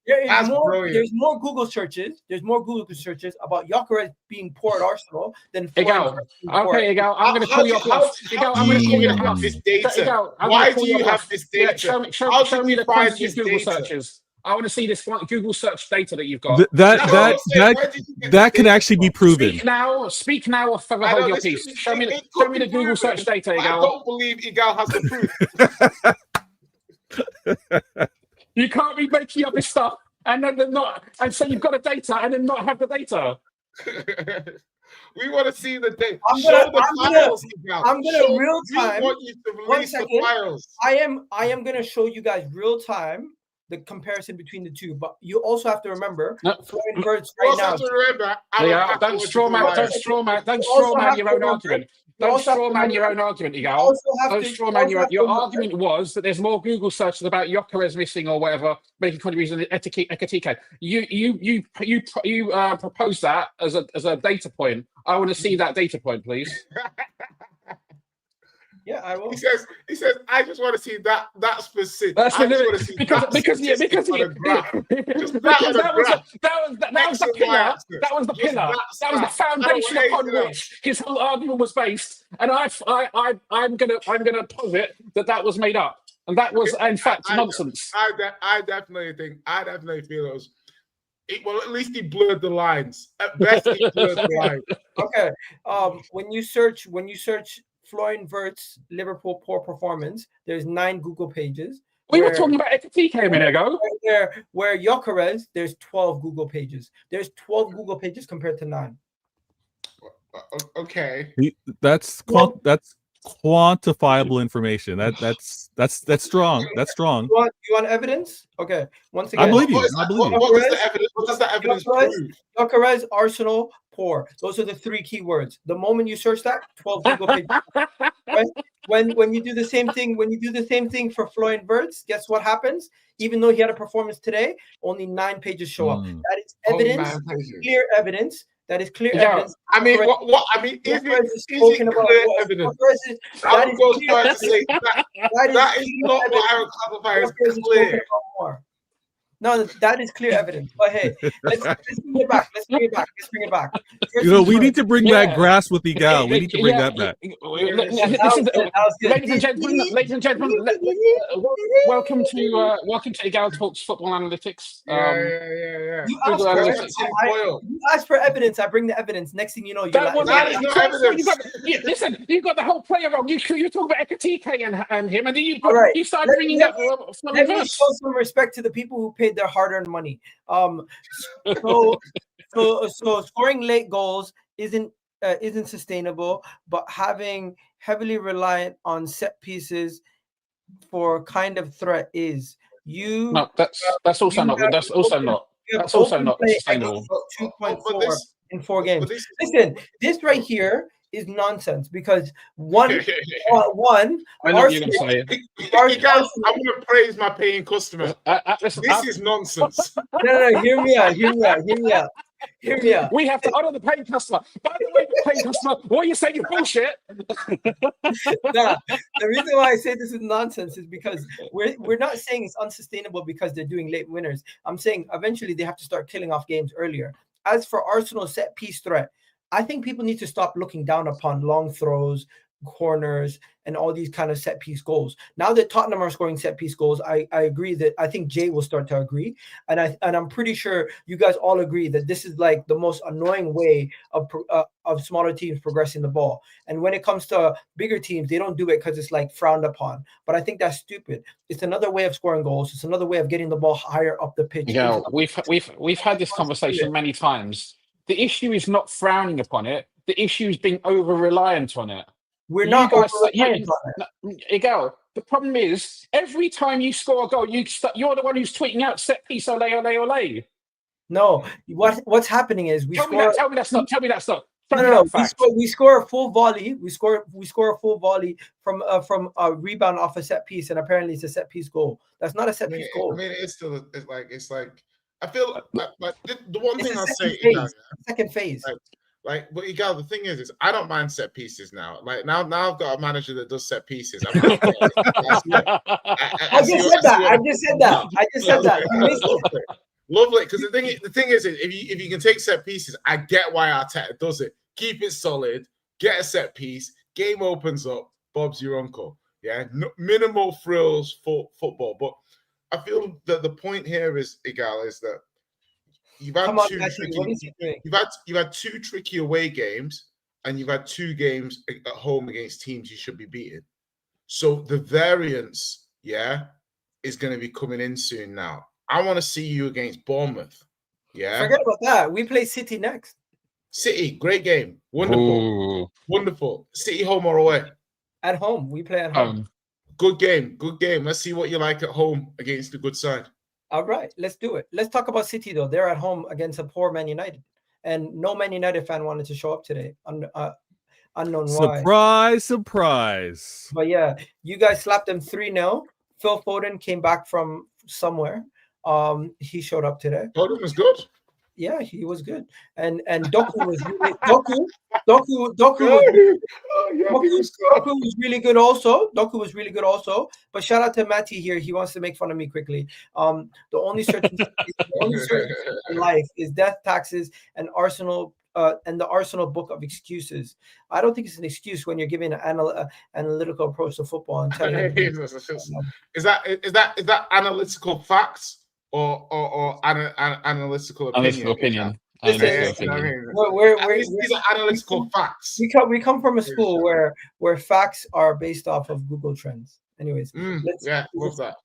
There's more Google searches. There's more Google searches about Gyokeres being poor at Arsenal than Igal. Okay, Igal. I'm going to call your bluff. Igal, I'm going to call your bluff. This data. Why do you have this data? Show me the quantity of Google searches. I want to see this Google search data that you've got. That can actually be proven. Speak now, or forever hold your peace. Show me the Google search data, Igal. I don't believe Igal has the proof. You can't be making up this stuff and then not, and say you've got the data and then not have the data. We want to see the data. I'm gonna real time. One second. I am gonna show you guys real time the comparison between the two, but you also have to remember Florian Wirtz right now. Don't straw man your own argument. Don't straw man your own argument, Igal. Don't straw man your argument was that there's more Google searches about Gyokeres missing or whatever, making contributions to Ekitike. You proposed that as a data point. I want to see that data point, please. Yeah, I will. He says, I just want to see that specific. Because that was the pillar. That was the foundation upon which his whole argument was based. And I'm gonna posit that was made up, and that was in fact nonsense. I definitely feel it was. Well, at least he blurred the lines. At best, he blurred the lines. Okay. When you search Florian Wirtz, Liverpool poor performance, there's 9 Google pages. We were talking about Ekitike a minute ago. Where Gyokeres, there's 12 Google pages. There's 12 Google pages compared to 9. Okay. That's quantifiable information. That's strong. That's strong. You want evidence? Okay. Once again, I believe you. What does the evidence prove? Gyokeres, Arsenal, poor. Those are the 3 keywords. The moment you search that, 12 Google pages. Right? When you do the same thing, for Florian Wirtz, guess what happens? Even though he had a performance today, only 9 pages show up. That is evidence, clear evidence. That is clear evidence. I mean, what? I mean, is it clear evidence? That is not what I would classify as clear. No, that is clear evidence. But hey, let's bring it back. Let's bring it back. We need to bring back grass with Igal. We need to bring that back. Ladies and gentlemen, welcome to Igal Talks Football Analytics. You asked for evidence. I bring the evidence. Next thing you know, listen, you got the whole player wrong. You talk about Ekitike and him, and then you started bringing up. Let me show some respect to the people who paid their hard-earned money. So So scoring late goals isn't sustainable, but having heavily reliant on set pieces for kind of threat is. You No, that's also you not good. have That's also open, not. you have That's also open not play sustainable. XG But 2.4 in 4 games. this Listen, this right here is nonsense because one, I know what you're going to say. Arsenal. I'm going to praise my paying customer. Listen, This is nonsense. No, hear me out. we have to honor the paying customer. By the way, the paying customer, what you saying is bullshit. Nah, the reason why I say this is nonsense is because we're not saying it's unsustainable because they're doing late winners. I'm saying eventually they have to start killing off games earlier. As for Arsenal's set piece threat, I think people need to stop looking down upon long throws, corners, and all these kind of set piece goals. Now that Tottenham are scoring set piece goals, I agree that I think Jay will start to agree, and I'm pretty sure you guys all agree that this is like the most annoying way of smaller teams progressing the ball. And when it comes to bigger teams, they don't do it because it's like frowned upon. But I think that's stupid. It's another way of scoring goals. It's another way of getting the ball higher up the pitch. Yeah, we've had this conversation many times. The issue is not frowning upon it. The issue is being over reliant on it. We're not Miguel, the problem is every time you score a goal, you're the one who's tweeting out set piece, ole, ole, ole. No, what's happening is Tell me that's not. No. We score a full volley. We score a full volley from a rebound off a set piece, and apparently it's a set piece goal. That's not a set piece goal. I mean, it's like I feel like the one thing I'll say, second phase. But the thing is I don't mind set pieces now. Like now I've got a manager that does set pieces. I just said that. You missed it. Lovely, because the thing is, if you can take set pieces, I get why Arteta does it. Keep it solid, get a set piece, game opens up, Bob's your uncle. Yeah, minimal frills for football. But I feel that the point here is that you've had two tricky away games, and you've had 2 games at home against teams you should be beating. So the variance, is going to be coming in soon now. I want to see you against Bournemouth. Yeah. Forget about that. We play City next. City, great game. Wonderful. Ooh. Wonderful. City home or away? At home. We play at home. Good game. Let's see what you like at home against the good side. All right. Let's do it. Let's talk about City, though. They're at home against a poor Man United. And no Man United fan wanted to show up today. Unknown why. Surprise. But yeah, you guys slapped them 3-0. Phil Foden came back from somewhere. He showed up today. Foden was good. Yeah, he was good. And Doku was really Doku was really good also. Doku was really good also. But shout out to Matty here. He wants to make fun of me quickly. The only certainty in life is death, taxes, and Arsenal. And the Arsenal book of excuses. I don't think it's an excuse when you're giving an analytical approach to football and telling is that analytical facts or analytical opinion? These are analytical facts. We come from a school where facts are based off of Google Trends. Anyways, love that.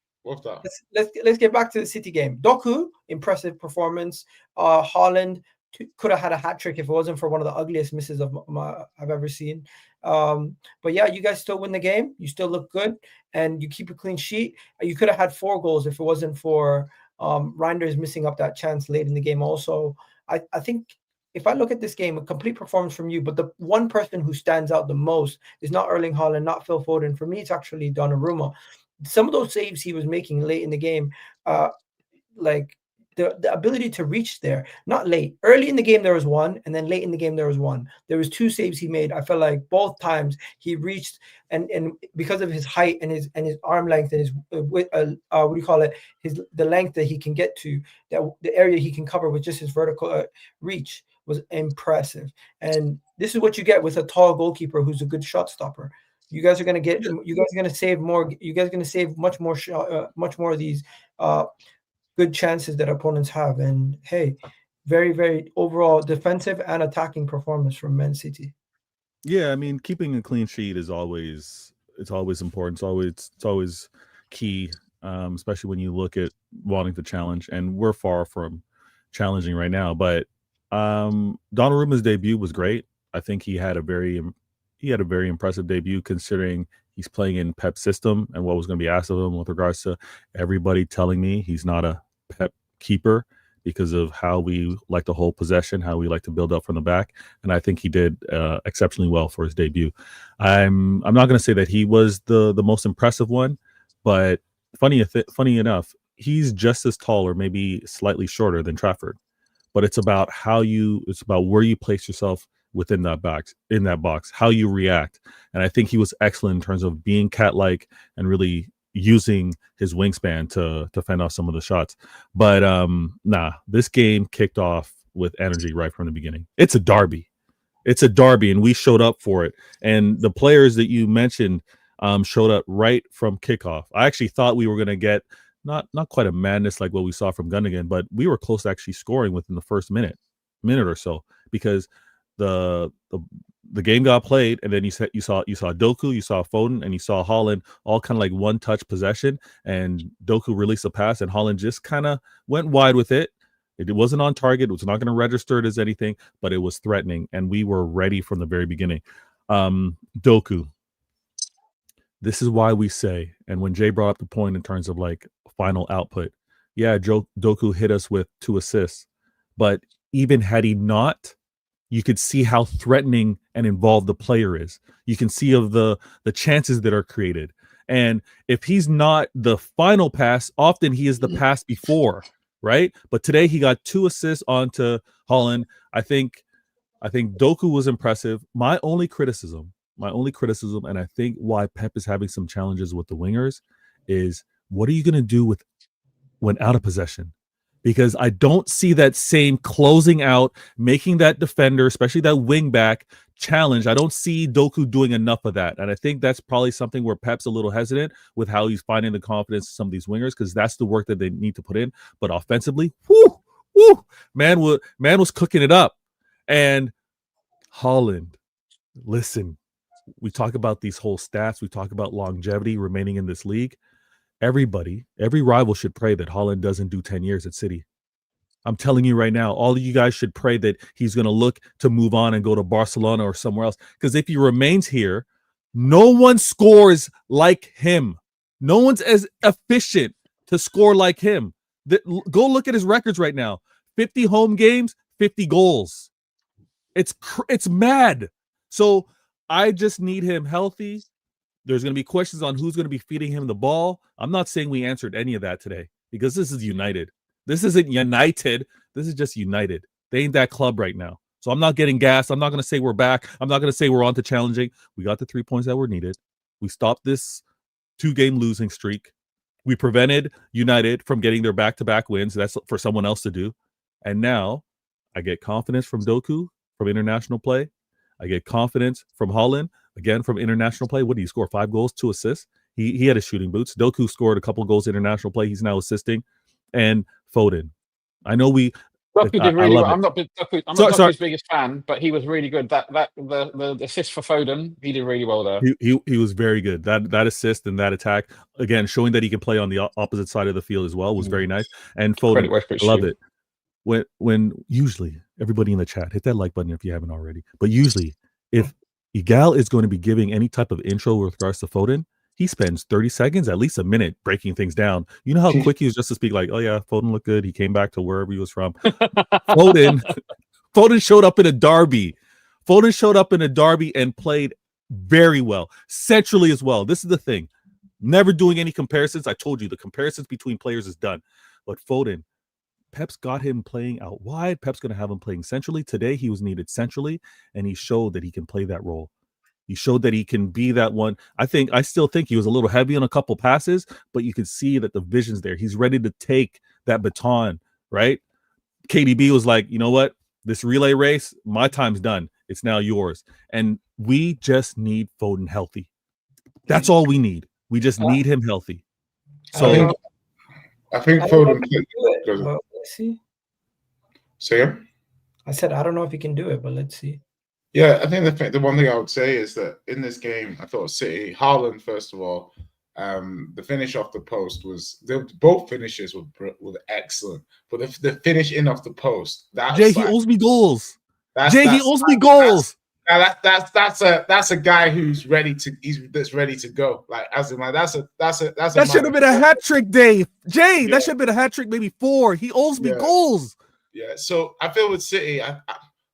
Let's get back to the City game. Doku, impressive performance. Haaland could have had a hat trick if it wasn't for one of the ugliest misses I've ever seen. But yeah, you guys still win the game. You still look good, and you keep a clean sheet. You could have had 4 goals if it wasn't for Reinders missing up that chance late in the game. Also, I think if I look at this game, a complete performance from you. But the one person who stands out the most is not Erling Haaland, not Phil Foden. For me, it's actually Donnarumma. Some of those saves he was making late in the game, like. The ability to reach there, not late. Early in the game there was one, and then late in the game there was one. There was 2 saves he made. I felt like both times he reached, and because of his height and his arm length and his the length that he can get to, that the area he can cover with just his vertical reach was impressive. And this is what you get with a tall goalkeeper who's a good shot stopper. You guys are going to save more. You guys are going to save much more of these good chances that opponents have. And hey, very, very overall defensive and attacking performance from Man City. Yeah, I mean, keeping a clean sheet is always important. It's always key, especially when you look at wanting to challenge. And we're far from challenging right now. But Donnarumma's debut was great. I think he had a very impressive debut considering he's playing in Pep's system and what was going to be asked of him with regards to everybody telling me he's not a Pep keeper because of how we like to hold possession, how we like to build up from the back. And I think he did exceptionally well for his debut. I'm not going to say that he was the most impressive one, but funny enough, he's just as tall or maybe slightly shorter than Trafford. But it's about where you place yourself within that box, how you react. And I think he was excellent in terms of being cat-like and really using his wingspan to fend off some of the shots. But this game kicked off with energy right from the beginning. It's a derby, and we showed up for it. And the players that you mentioned showed up right from kickoff. I actually thought we were going to get not quite a madness like what we saw from Gundogan, but we were close to actually scoring within the first minute or so, because the game got played, and then you saw Doku, you saw Foden, and you saw Haaland all kind of like one touch possession, and Doku released a pass, and Haaland just kind of went wide with it. It wasn't on target. It was not going to register it as anything, but it was threatening, and we were ready from the very beginning. Doku. This is why we say, and when Jay brought up the point in terms of like final output, yeah, Doku hit us with 2 assists, but even had he not, you could see how threatening and involved the player is. You can see of the chances that are created. And if he's not the final pass, often he is the pass before, right? But today he got 2 assists onto Haaland. I think Doku was impressive. My only criticism, and I think why Pep is having some challenges with the wingers, is what are you going to do when out of possession? Because I don't see that same closing out, making that defender, especially that wing back, challenge. I don't see Doku doing enough of that. And I think that's probably something where Pep's a little hesitant with how he's finding the confidence of some of these wingers, because that's the work that they need to put in. But offensively, man was cooking it up. And Haaland, listen, we talk about these whole stats. We talk about longevity remaining in this league. Every rival should pray that Haaland doesn't do 10 years at City. I'm telling you right now, all of you guys should pray that he's going to look to move on and go to Barcelona or somewhere else. Because if he remains here, no one scores like him. No one's as efficient to score like him. Go look at his records right now. 50 home games, 50 goals. It's mad. So I just need him healthy. There's going to be questions on who's going to be feeding him the ball. I'm not saying we answered any of that today, because this is United. This isn't United. This is just United. They ain't that club right now. So I'm not getting gassed. I'm not going to say we're back. I'm not going to say we're on to challenging. We got the 3 points that were needed. We stopped this 2-game losing streak. We prevented United from getting their back-to-back wins. That's for someone else to do. And now I get confidence from Doku from international play. I get confidence from Haaland, again, from international play. What did he score? 5 goals, 2 assists. He had his shooting boots. Doku scored a couple goals international play. He's now assisting. And Foden. I know Doku did really well. I'm not Doku's biggest fan, but he was really good. The assist for Foden, he did really well there. He was very good. That assist and that attack, again, showing that he can play on the opposite side of the field as well, was very nice. And Foden, I love it. When usually everybody in the chat, hit that like button if you haven't already. But usually, if Igal is going to be giving any type of intro with regards to Foden, he spends 30 seconds, at least a minute, breaking things down. You know how quick he was just to speak like, oh yeah, Foden looked good. He came back to wherever he was from. Foden showed up in a derby. Foden showed up in a derby and played very well, centrally as well. This is the thing. Never doing any comparisons. I told you the comparisons between players is done. But Foden, Pep's got him playing out wide. Pep's going to have him playing centrally. Today, he was needed centrally, and he showed that he can play that role. He showed that he can be that one. I still think he was a little heavy on a couple passes, but you could see that the vision's there. He's ready to take that baton, right? KDB was like, you know what? This relay race, my time's done. It's now yours. And we just need Foden healthy. That's all we need. We just need him healthy. So I think Foden can do it, but let's see. Say it? I said I don't know if he can do it, but let's see. Yeah, I think the one thing I would say is that in this game, I thought City, Haaland, first of all, The finish off the post was both finishes were excellent, but the finish in off the post, that's Jay, he owes me goals. That's a guy who's ready to go. Like that should have been a hat trick, Dave. Jay, that should have been a hat trick, maybe 4. He owes me goals. Yeah, so I feel with City,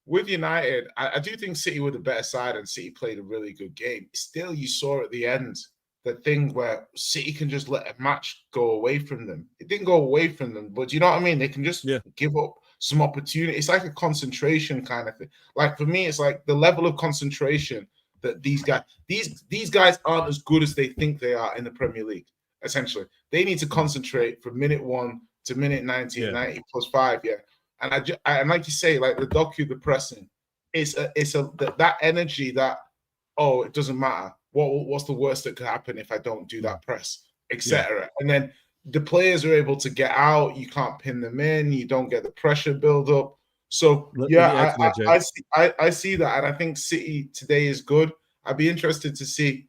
with United, I do think City were the better side and City played a really good game. Still, you saw at the end the thing where City can just let a match go away from them. It didn't go away from them, but you know what I mean? They can just give up some opportunity. It's like a concentration kind of thing. Like for me, it's like the level of concentration that these guys aren't as good as they think they are in the Premier League. Essentially, they need to concentrate from minute 1 to minute 90, 90 plus 5. Yeah, and like you say, like the Doku, the pressing, it's that energy that it doesn't matter. What's the worst that could happen if I don't do that press, etc. And then the players are able to get out. You can't pin them in. You don't get the pressure build up. So I see that, and I think City today is good. I'd be interested to see,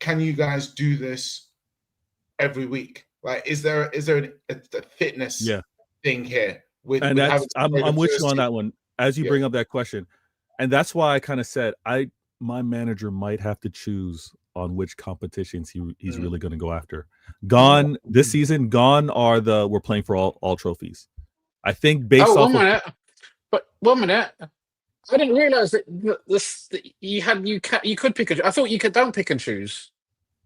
can you guys do this every week? Like, is there a fitness thing here? I'm with you on that one. As you bring up that question, and that's why I kind of said my manager might have to choose on which competitions he's really going to go after. This season, we're playing for all trophies. I think based off. But 1 minute. I didn't realize that you could pick and choose. I thought you don't pick and choose.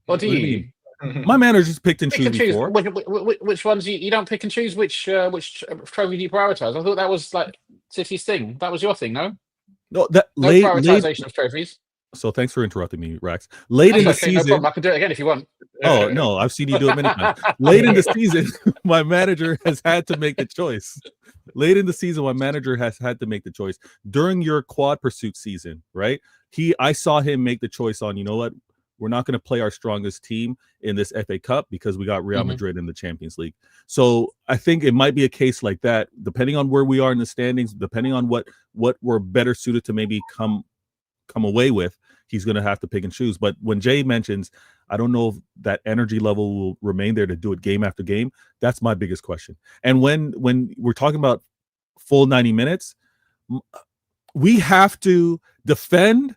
Or do you? My manager just picked and choose before. Which ones you don't pick and choose? Which trophy do you prioritize? I thought that was like City's thing. That was your thing, no? No, prioritization of trophies. So thanks for interrupting me, Rax. Late in the season, no problem. I can do it again if you want. Oh no, I've seen you do it many times. Late in the season, my manager has had to make the choice. During your quad pursuit season, right? I saw him make the choice on, you know what? We're not going to play our strongest team in this FA Cup because we got Real Madrid in the Champions League. So I think it might be a case like that, depending on where we are in the standings, depending on what we're better suited to maybe come away with. He's going to have to pick and choose. But when Jay mentions, I don't know if that energy level will remain there to do it game after game. That's my biggest question. And when we're talking about full 90 minutes, we have to defend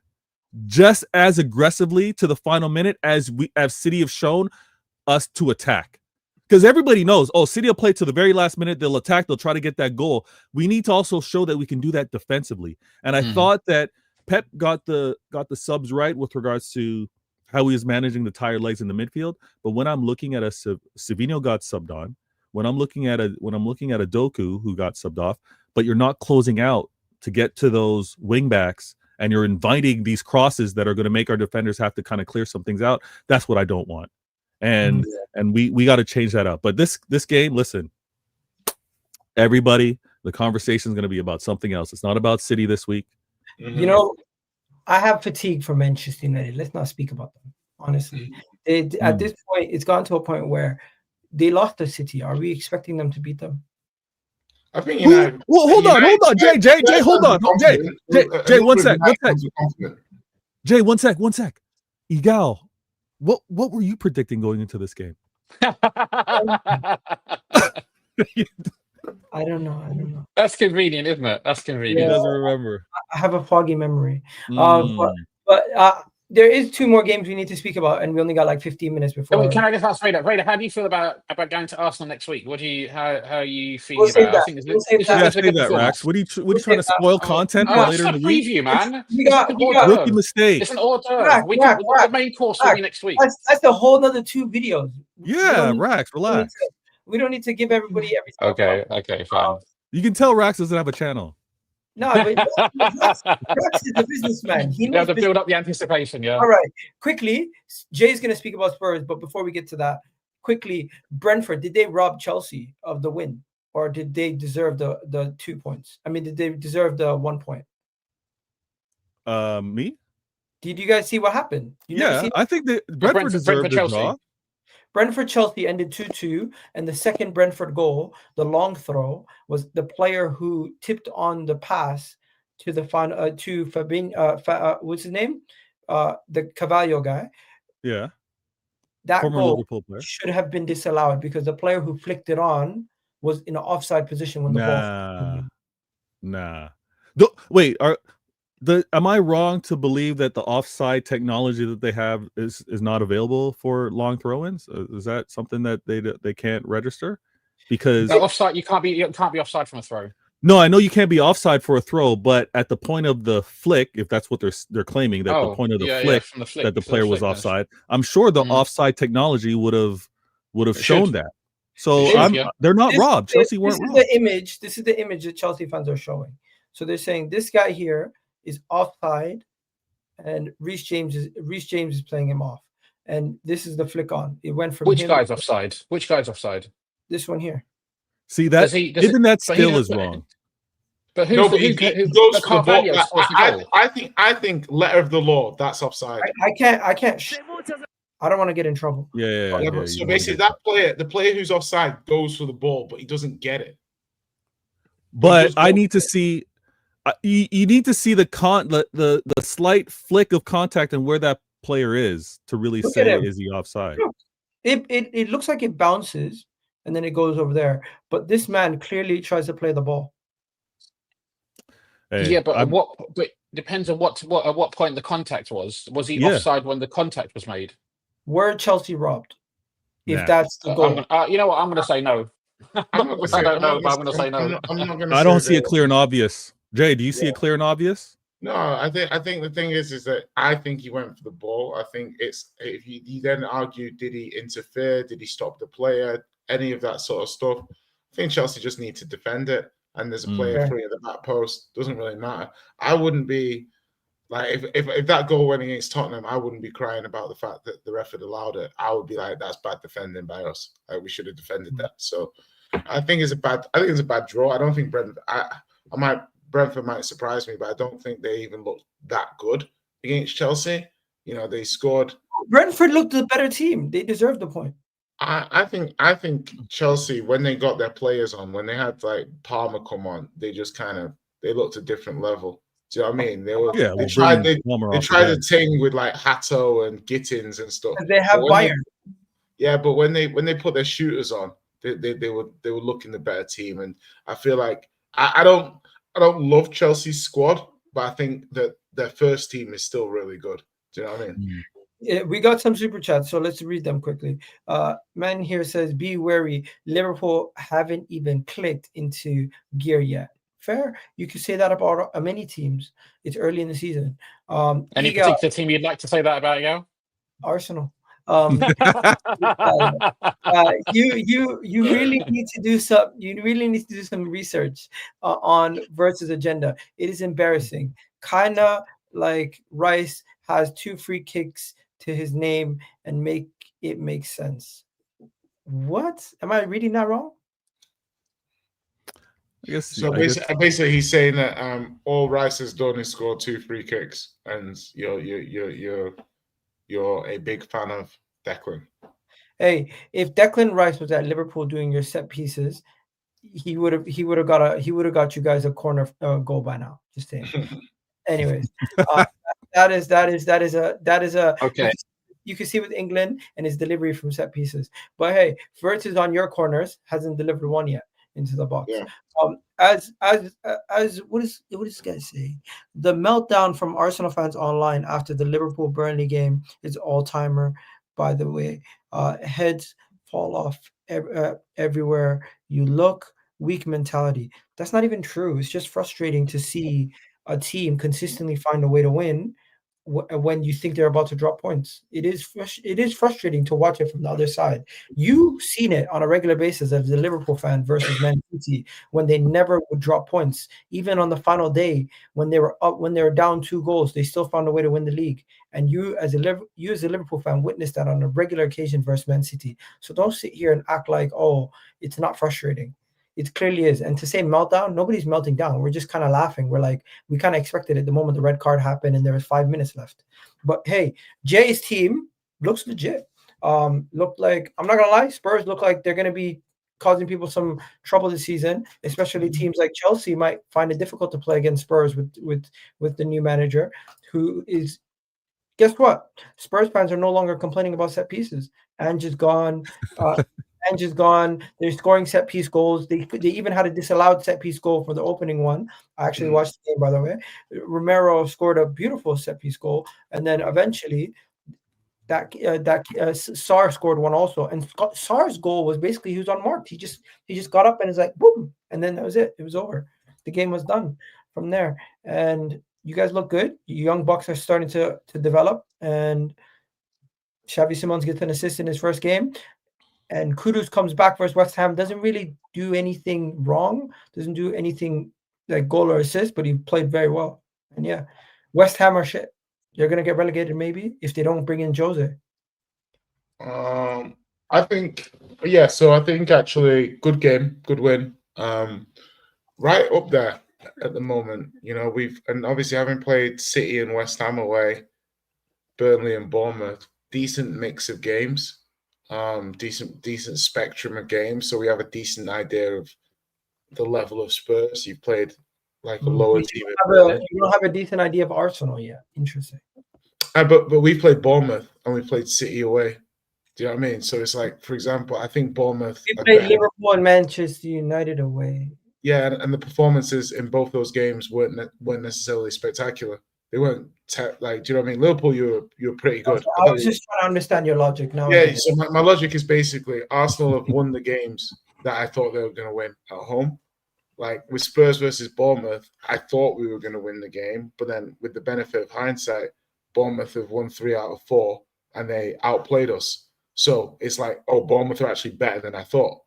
just as aggressively to the final minute as City have shown us to attack. Because everybody knows, City will play to the very last minute. They'll attack. They'll try to get that goal. We need to also show that we can do that defensively. And I thought that Pep got the subs right with regards to how he was managing the tired legs in the midfield. But when I'm looking at Savinho got subbed on, when I'm looking at a Doku who got subbed off, but you're not closing out to get to those wing backs, and you're inviting these crosses that are going to make our defenders have to kind of clear some things out. That's what I don't want. And we got to change that up. But this game, listen, everybody, the conversation is going to be about something else. It's not about City this week. You know, I have fatigue for Manchester United. Let's not speak about them, honestly. At this point, it's gotten to a point where they lost to City. Are we expecting them to beat them? I think United. Well, hold on, Jay, hold on. Jay, one sec. Jay, one sec. Igal, what were you predicting going into this game? I don't know. That's convenient, isn't it? That's convenient. He doesn't remember. I have a foggy memory. But there is 2 more games we need to speak about, and we only got like 15 minutes before. Can I just ask Raider, how do you feel about going to Arsenal next week? How are you feeling about it? I think say that, Rax. What are you trying to spoil content for later in the week? Preview, man. We got rookie mistake. It's an hors d'oeuvre. The main course will be next week. That's a whole other 2 videos. Yeah, Rax, relax. We don't need to give everybody everything. Okay, fine. You can tell Rax doesn't have a channel. No, but Rax is a businessman. He knows to build up the anticipation, yeah. All right. Quickly, Jay's going to speak about Spurs, but before we get to that, quickly, Brentford, did they rob Chelsea of the win? Or did they deserve the 2 points? I mean, did they deserve the 1 point? Me? Did you guys see what happened? I think that Brentford deserved the draw. Brentford-Chelsea ended 2-2, and the second Brentford goal, the long throw, was the player who tipped on the pass to the final to Fabinho. What's his name? The Cavallo guy. Yeah. that Former goal Liverpool player. should have been disallowed because the player who flicked it on was in an offside position when the ball. Nah. Wait, am I wrong to believe that the offside technology that they have is not available for long throw-ins? Is that something that they can't register? Because offside, you can't be offside from a throw. no, I know you can't be offside for a throw, but at the point of the flick, if that's what they're claiming, that the point of the flick, from the flick that the player was offside, I'm sure the offside technology would have shown that. So they're not robbed. Chelsea weren't robbed. This is the image that Chelsea fans are showing. So they're saying this guy here is offside, and Reece James is playing him off, and this is the flick on. It went from which guy's offside? Which guy's offside? This one here. See that? Even that still is wrong. But he goes to the ball. I think letter of the law, that's offside. I can't. I don't want to get in trouble. Yeah. So basically, the player who's offside goes for the ball, but he doesn't get it. But I need to see. You need to see the slight flick of contact and where that player is to really say is he offside. It looks like it bounces and then it goes over there, but this man clearly tries to play the ball. Hey, yeah, but but depends on at what point the contact was. Was he offside when the contact was made? Were Chelsea robbed? If that's the goal, you know what? I'm going to say no. I don't know, but I'm going to say no. I don't see a clear and obvious. Jay, do you see a clear and obvious? No, I think the thing is that I think he went for the ball. I think it's if you then argue, did he interfere? Did he stop the player? Any of that sort of stuff. I think Chelsea just need to defend it. And there's a player free at the back post. Doesn't really matter. I wouldn't be like if that goal went against Tottenham, I wouldn't be crying about the fact that the ref had allowed it. I would be like, that's bad defending by us. Like we should have defended that. So I think it's a bad draw. I don't think Brentford might surprise me, but I don't think they even looked that good against Chelsea. You know, they scored. Brentford looked the better team. They deserved the point. I think Chelsea, when they got their players on, when they had like Palmer come on, they just they looked a different level. Do you know what I mean? They tried to ting with like Hatto and Gittins and stuff. They have Bayern. But when they put their shooters on, they were looking the better team. And I feel like I don't love Chelsea's squad, but I think that their first team is still really good. Do you know what I mean? Yeah, we got some super chats, so let's read them quickly. Man here says, be wary. Liverpool haven't even clicked into gear yet. Fair. You could say that about many teams. It's early in the season. Any particular team you'd like to say that about, Yo? Arsenal. You really need to do some. You really need to do some research on Wirtz's agenda. It is embarrassing. Kinda like Rice has 2 free kicks to his name and make sense. What? Am I reading that wrong? Basically he's saying that all Rice has done is score 2 free kicks, and you're a big fan of Declan. Hey, if Declan Rice was at Liverpool doing your set pieces, he would have got you guys a corner goal by now. Just saying. Anyways, that is a okay. You can see with England and his delivery from set pieces. But hey, Wirtz is on your corners, hasn't delivered one yet into the box. Yeah. As what is this guy saying? The meltdown from Arsenal fans online after the Liverpool Burnley game is all-timer. By the way, heads fall off everywhere you look. Weak mentality. That's not even true. It's just frustrating to see a team consistently find a way to win when you think they're about to drop points. It is frustrating to watch it from the other side. You've seen it on a regular basis as a Liverpool fan versus Man City when they never would drop points. Even on the final day when they were down 2 goals, they still found a way to win the league. And you as a Liverpool fan witnessed that on a regular occasion versus Man City. So don't sit here and act like, oh, it's not frustrating. It clearly is. And to say meltdown, nobody's melting down. We're just kind of laughing. We're like, we kind of expected it the moment the red card happened and there was 5 minutes left. But hey, Jay's team looks legit. Looked like, I'm not going to lie, Spurs look like they're going to be causing people some trouble this season, especially teams like Chelsea might find it difficult to play against Spurs with the new manager who is guess what? Spurs fans are no longer complaining about set pieces. Ange is gone. Ange is gone. They're scoring set piece goals. They even had a disallowed set piece goal for the opening one. I actually watched the game, by the way. Romero scored a beautiful set piece goal, and then eventually Sarr scored one also. And Sarr's goal was basically he was unmarked. He just got up and is like boom, and then that was it. It was over. The game was done from there. And you guys look good. Young Bucks are starting to develop, and Xavi Simons gets an assist in his first game. And Kudus comes back versus West Ham, doesn't really do anything wrong, doesn't do anything like goal or assist, but he played very well. And yeah, West Ham are shit. They're going to get relegated maybe if they don't bring in Jose. I think, yeah, so I think actually good game, good win. Right up there at the moment. You know, and obviously having played City and West Ham away, Burnley and Bournemouth, decent mix of games. Decent spectrum of games, so we have a decent idea of the level of Spurs. You've played like a lower team. You don't have a decent idea of Arsenal yet. Interesting. But we played Bournemouth and we played City away. Do you know what I mean? So it's like, for example, I think Bournemouth. We played Liverpool and Manchester United away. Yeah, and the performances in both those games weren't necessarily spectacular. They weren't like, do you know what I mean? Liverpool, you were pretty good. I was just trying to understand your logic now. Yeah, so my logic is basically Arsenal have won the games that I thought they were going to win at home. Like with Spurs versus Bournemouth, I thought we were going to win the game, but then with the benefit of hindsight, Bournemouth have won 3 out of 4 and they outplayed us. So it's like, oh, Bournemouth are actually better than I thought.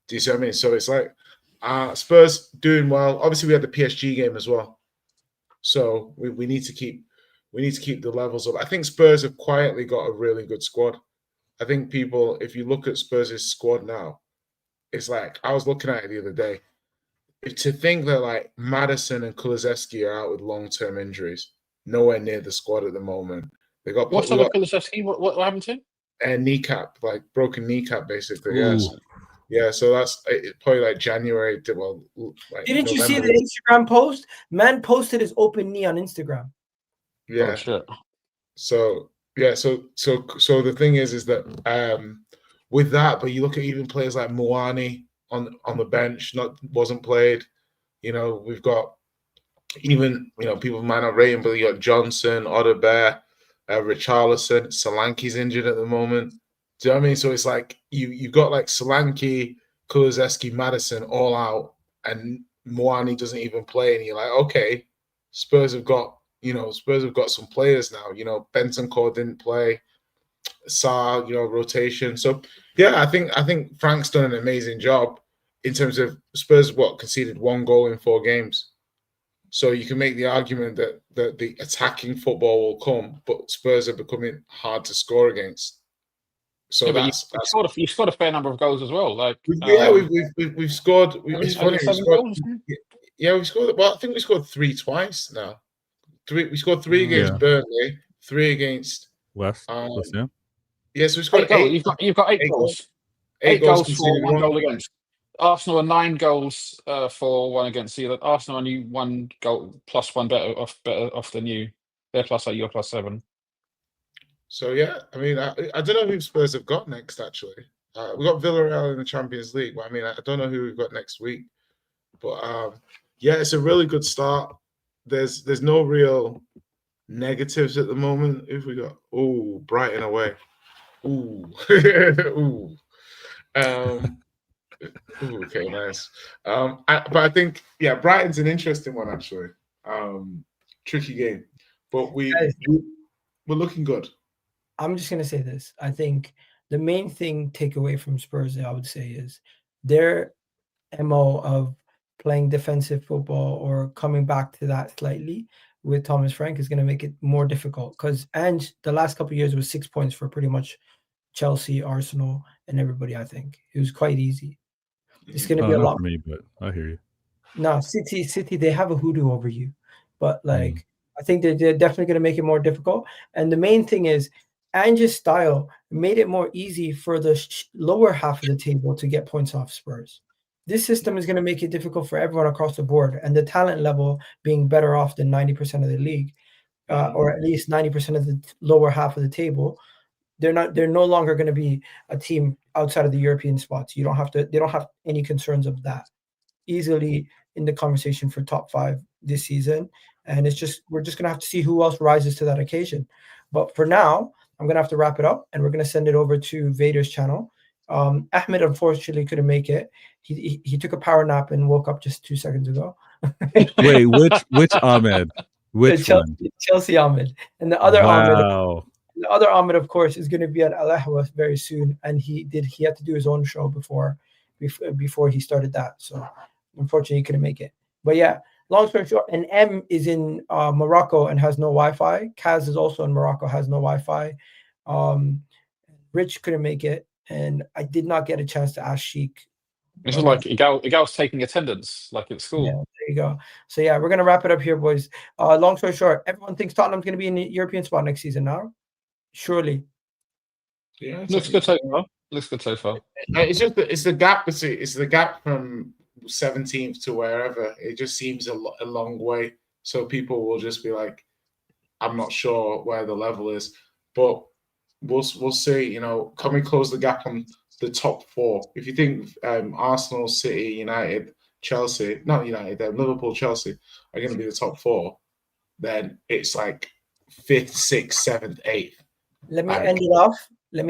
Do you see what I mean? So it's like Spurs doing well. Obviously, we had the PSG game as well. So we need to keep the levels up. I think Spurs have quietly got a really good squad. I think people, if you look at Spurs' squad now, it's like I was looking at it the other day. To think that like Maddison and Kulusevski are out with long-term injuries, nowhere near the squad at the moment. They got what's up with Kulusevski? What happened to him? Kneecap, like broken kneecap, basically. Ooh. Yes. Yeah, so that's probably like January. Well, like didn't you November. see the Instagram post? Man posted his open knee on Instagram. Yeah. Oh, shit. So yeah, so the thing is that with that, but you look at even players like Muani on the bench, wasn't played. You know, we've got even people might not rate him, but you got Johnson, Odebear, Richarlison, Solanke's injured at the moment. Do you know what I mean? So it's like you've got like Solanke, Kulusevski, Maddison all out, and Muani doesn't even play, and you're like, okay, Spurs have got some players now. You know, Bentancur didn't play, Sarr, rotation. So yeah, I think Frank's done an amazing job in terms of Spurs. Conceded 1 goal in 4 games. So you can make the argument that the attacking football will come, but Spurs are becoming hard to score against. So yeah, you scored a fair number of goals as well. Like we've scored. It's funny. We scored. Well, I think we scored 3 twice now. We scored 3 against Burnley, 3 against West. Yeah. Yeah, so we scored 8. You've got 8 goals. 8 goals for 1 goal against. Arsenal are 9 goals for 1 against. So Arsenal only 1 goal plus 1 better off than you. They're +8, you're +7. So yeah, I mean, I don't know who Spurs have got next. Actually, we got Villarreal in the Champions League. But I mean, I don't know who we've got next week. But yeah, it's a really good start. There's no real negatives at the moment. If we got Brighton away, okay, nice. But I think Brighton's an interesting one actually. Tricky game, but we're looking good. I'm just gonna say this. I think the main thing takeaway from Spurs, I would say, is their MO of playing defensive football or coming back to that slightly with Thomas Frank is going to make it more difficult because the last couple of years was 6 points for pretty much Chelsea, Arsenal, and everybody. I think it was quite easy. It's going to be a lot for me, but I hear you. No, City, they have a hoodoo over you, but like I think they're definitely going to make it more difficult. And the main thing is Ange's style made it more easy for the lower half of the table to get points off Spurs. This system is going to make it difficult for everyone across the board, and the talent level being better off than 90% of the league. or at least 90% of the lower half of the table, they're no longer going to be a team outside of the European spots. They don't have any concerns of that. Easily in the conversation for top 5 this season. And we're just going to have to see who else rises to that occasion. But for now, I'm going to have to wrap it up, and we're going to send it over to Vader's channel. Ahmed unfortunately couldn't make it. He took a power nap and woke up just 2 seconds ago. Wait, which Ahmed? Which one? Chelsea Ahmed. And the other Ahmed. Wow. The other Ahmed, of course, is going to be at Al Ahwa very soon, and he had to do his own show before he started that. So unfortunately, he couldn't make it. But yeah, long story short, and M is in Morocco and has no Wi-Fi. Kaz is also in Morocco, has no Wi-Fi. Rich couldn't make it, and I did not get a chance to ask Sheik. It's like Igal's taking attendance, like at school. Yeah, there you go. So yeah, we're gonna wrap it up here, boys. Long story short, everyone thinks Tottenham's gonna be in the European spot next season now. Surely. Yeah, Looks good so far. It's the gap from 17th to wherever. It just seems a long way. So people will just be like, I'm not sure where the level is, but we'll see. You know, can we close the gap on the top 4? If you think Arsenal, City, United, Chelsea, not United, Liverpool, Chelsea are going to be the top 4, then it's like 5th, 6th, 7th, 8th. Let me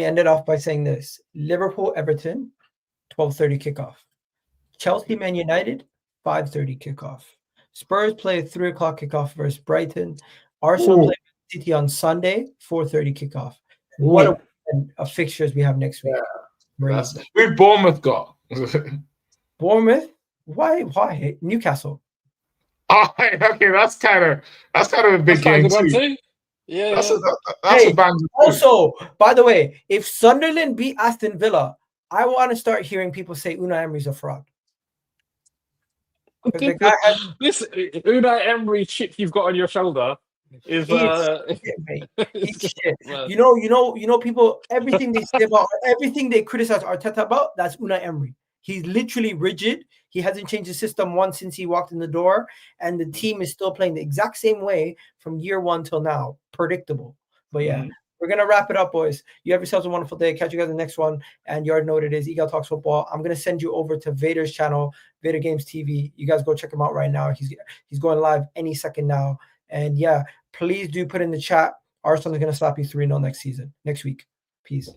end it off by saying this: Liverpool, Everton, 12:30 kickoff. Chelsea, Man United, 5:30 kickoff. Spurs play 3 o'clock kickoff versus Brighton. Arsenal play City on Sunday, 4:30 kickoff. What a weekend of fixtures we have next week. Yeah. Who Bournemouth got? Bournemouth? Why? Newcastle. Oh, okay, that's kind of a big game too. Yeah, that's a bang. Also, by the way, if Sunderland beat Aston Villa, I want to start hearing people say Unai Emery's a fraud. This Unai Emery chip you've got on your shoulder is shit. You know, people, everything they say about, everything they criticize Arteta about, that's Unai Emery. He's literally rigid. He hasn't changed the system once since he walked in the door, and the team is still playing the exact same way from year 1 till now. Predictable. But yeah, we're going to wrap it up, boys. You have yourselves a wonderful day. Catch you guys in the next one. And you already know what it is. Eagle Talks Football. I'm going to send you over to Vader's channel, Vader Games TV. You guys go check him out right now. He's going live any second now. And yeah, please do put in the chat. Arsenal is going to slap you 3-0 next week. Peace.